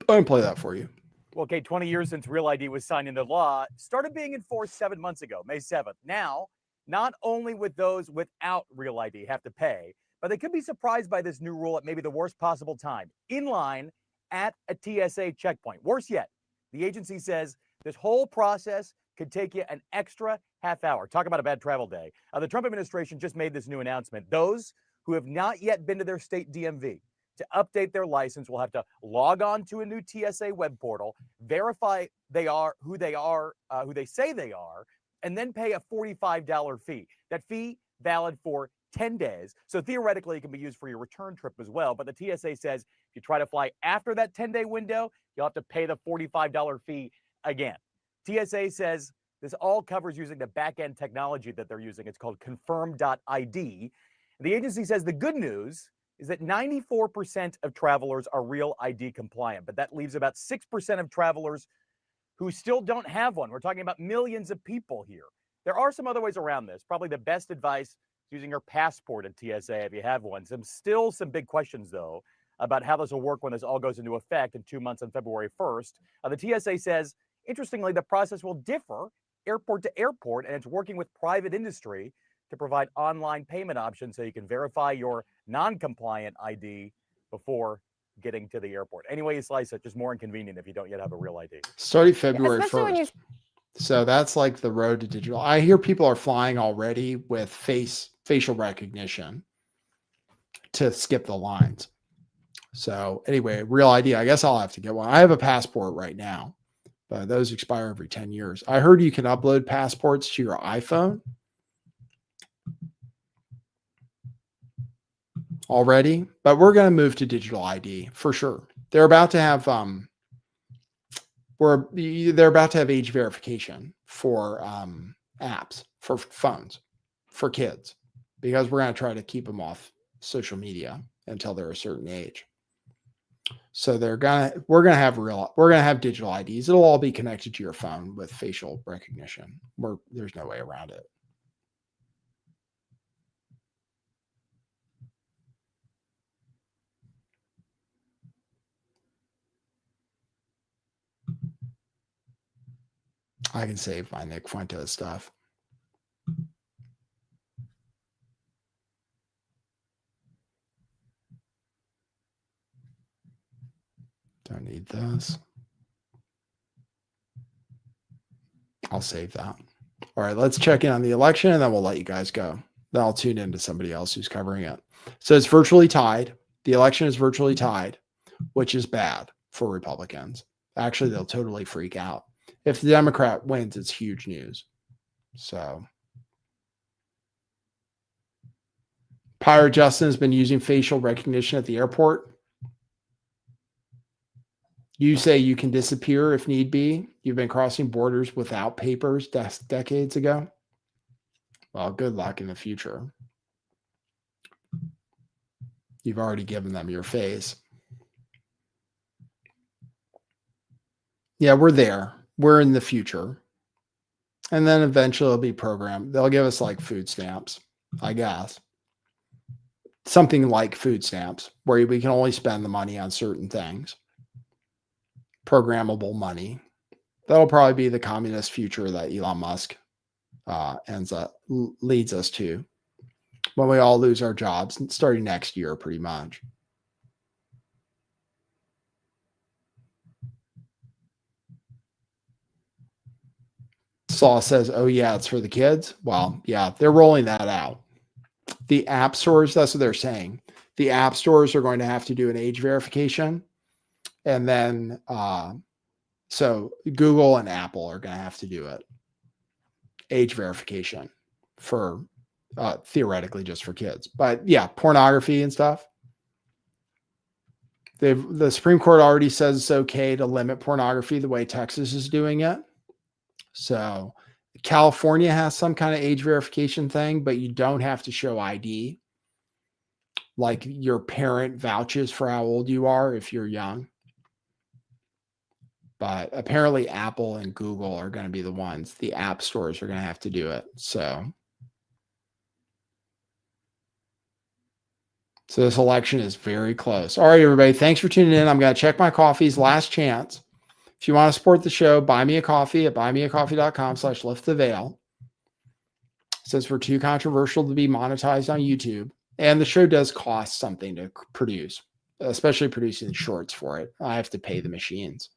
going to play that for you. Well, okay, 20 years since Real ID was signed into law, started being enforced 7 months ago, May 7th. Now, not only would those without Real ID have to pay, but they could be surprised by this new rule at maybe the worst possible time, in line at a TSA checkpoint. Worse yet, the agency says this whole process could take you an extra half hour. Talk about a bad travel day. The Trump administration just made this new announcement. Those who have not yet been to their state DMV to update their license will have to log on to a new TSA web portal, verify they are, who they say they are, and then pay a $45 fee. That fee valid for 10 days. So theoretically, it can be used for your return trip as well. But the TSA says if you try to fly after that 10-day window, you'll have to pay the $45 fee again. TSA says this all covers using the back-end technology that they're using. It's called confirm.id. The agency says the good news is that 94% of travelers are Real ID compliant, but that leaves about 6% of travelers who still don't have one. We're talking about millions of people here. There are some other ways around this. Probably the best advice is using your passport at TSA if you have one. Still some big questions, though, about how this will work when this all goes into effect in 2 months on February 1st. The TSA says, interestingly, the process will differ airport to airport, and it's working with private industry to provide online payment options so you can verify your non-compliant ID before getting to the airport. Any way you slice it, just more inconvenient if you don't yet have a Real ID. Starting February Especially when 1st. So that's like the road to digital. I hear people are flying already with facial recognition to skip the lines. So anyway, Real ID, I guess I'll have to get one. I have a passport right now, but those expire every 10 years. I heard you can upload passports to your iPhone. already, but we're going to move to digital ID for sure. They're about to have they're about to have age verification for apps, for phones, for kids, because we're going to try to keep them off social media until they're a certain age. So we're going to have digital IDs. It'll all be connected to your phone with facial recognition. There's no way around it. I can save my Nick Fuentes stuff. Don't need this. I'll save that. All right, let's check in on the election and then we'll let you guys go. Then I'll tune into somebody else who's covering it. So it's virtually tied. The election is virtually tied, which is bad for Republicans. Actually, they'll totally freak out. If the Democrat wins, it's huge news. So Pirate Justin has been using facial recognition at the airport. You say you can disappear if need be. You've been crossing borders without papers decades ago. Well, good luck in the future. You've already given them your face. Yeah, we're there. We're in the future. And then eventually it'll be programmed. They'll give us like food stamps, I guess. Something like food stamps where we can only spend the money on certain things. Programmable money. That'll probably be the communist future that Elon Musk leads us to when we all lose our jobs starting next year, pretty much. Saw says, oh yeah, it's for the kids. Well, yeah, they're rolling that out. The app stores, that's what they're saying. The app stores are going to have to do an age verification. And then, so Google and Apple are going to have to do it. Age verification for, theoretically just for kids. But yeah, pornography and stuff. The Supreme Court already says it's okay to limit pornography the way Texas is doing it. So California has some kind of age verification thing, but you don't have to show ID. Like your parent vouches for how old you are if you're young. But apparently Apple and Google are going to be the ones. The app stores are going to have to do it. So this election is very close. All right, everybody. Thanks for tuning in. I'm going to check my coffees. Last chance. If you want to support the show, buy me a coffee at buymeacoffee.com/lifttheveil. Since we're too controversial to be monetized on YouTube. And the show does cost something to produce, especially producing shorts for it. I have to pay the machines.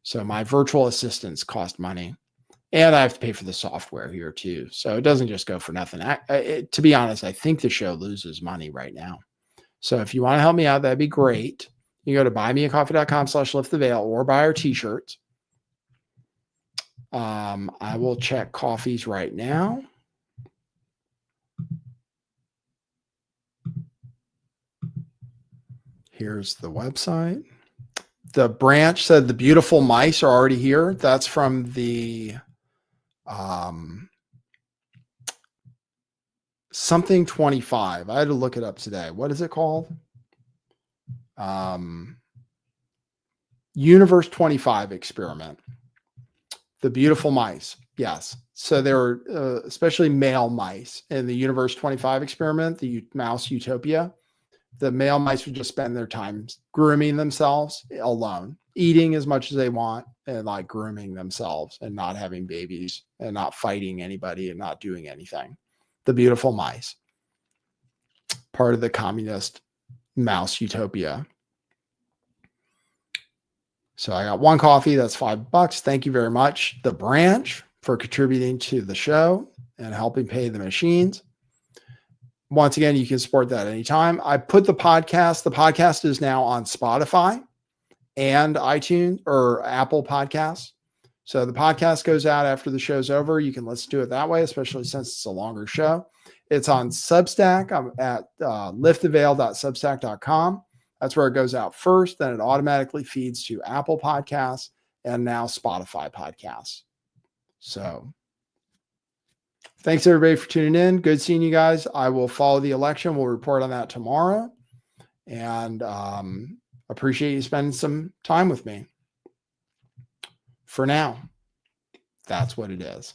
So my virtual assistants cost money. And I have to pay for the software here too. So it doesn't just go for nothing. To be honest, I think the show loses money right now. So if you want to help me out, that'd be great. You go to buymeacoffee.com/lifttheveil or buy our t-shirts. I will check coffees right now. Here's the website. The branch said the beautiful mice are already here. That's from the something 25. I had to look it up today. What is it called? Universe 25 experiment. The beautiful mice. Yes. So there were especially male mice in the Universe 25 experiment, the mouse utopia. The male mice would just spend their time grooming themselves alone, eating as much as they want and like grooming themselves and not having babies and not fighting anybody and not doing anything. The beautiful mice. Part of the communist mouse utopia. So I got one coffee. That's $5. Thank you very much. The branch for contributing to the show and helping pay the machines. Once again, you can support that anytime. I put the podcast. The podcast is now on Spotify and iTunes or Apple Podcasts. So the podcast goes out after the show's over. You can listen to it that way, especially since it's a longer show. It's on Substack. I'm at lifttheveil.substack.com. That's where it goes out first. Then it automatically feeds to Apple Podcasts and now Spotify Podcasts. So thanks everybody for tuning in. Good seeing you guys. I will follow the election. We'll report on that tomorrow. And appreciate you spending some time with me. For now, that's what it is.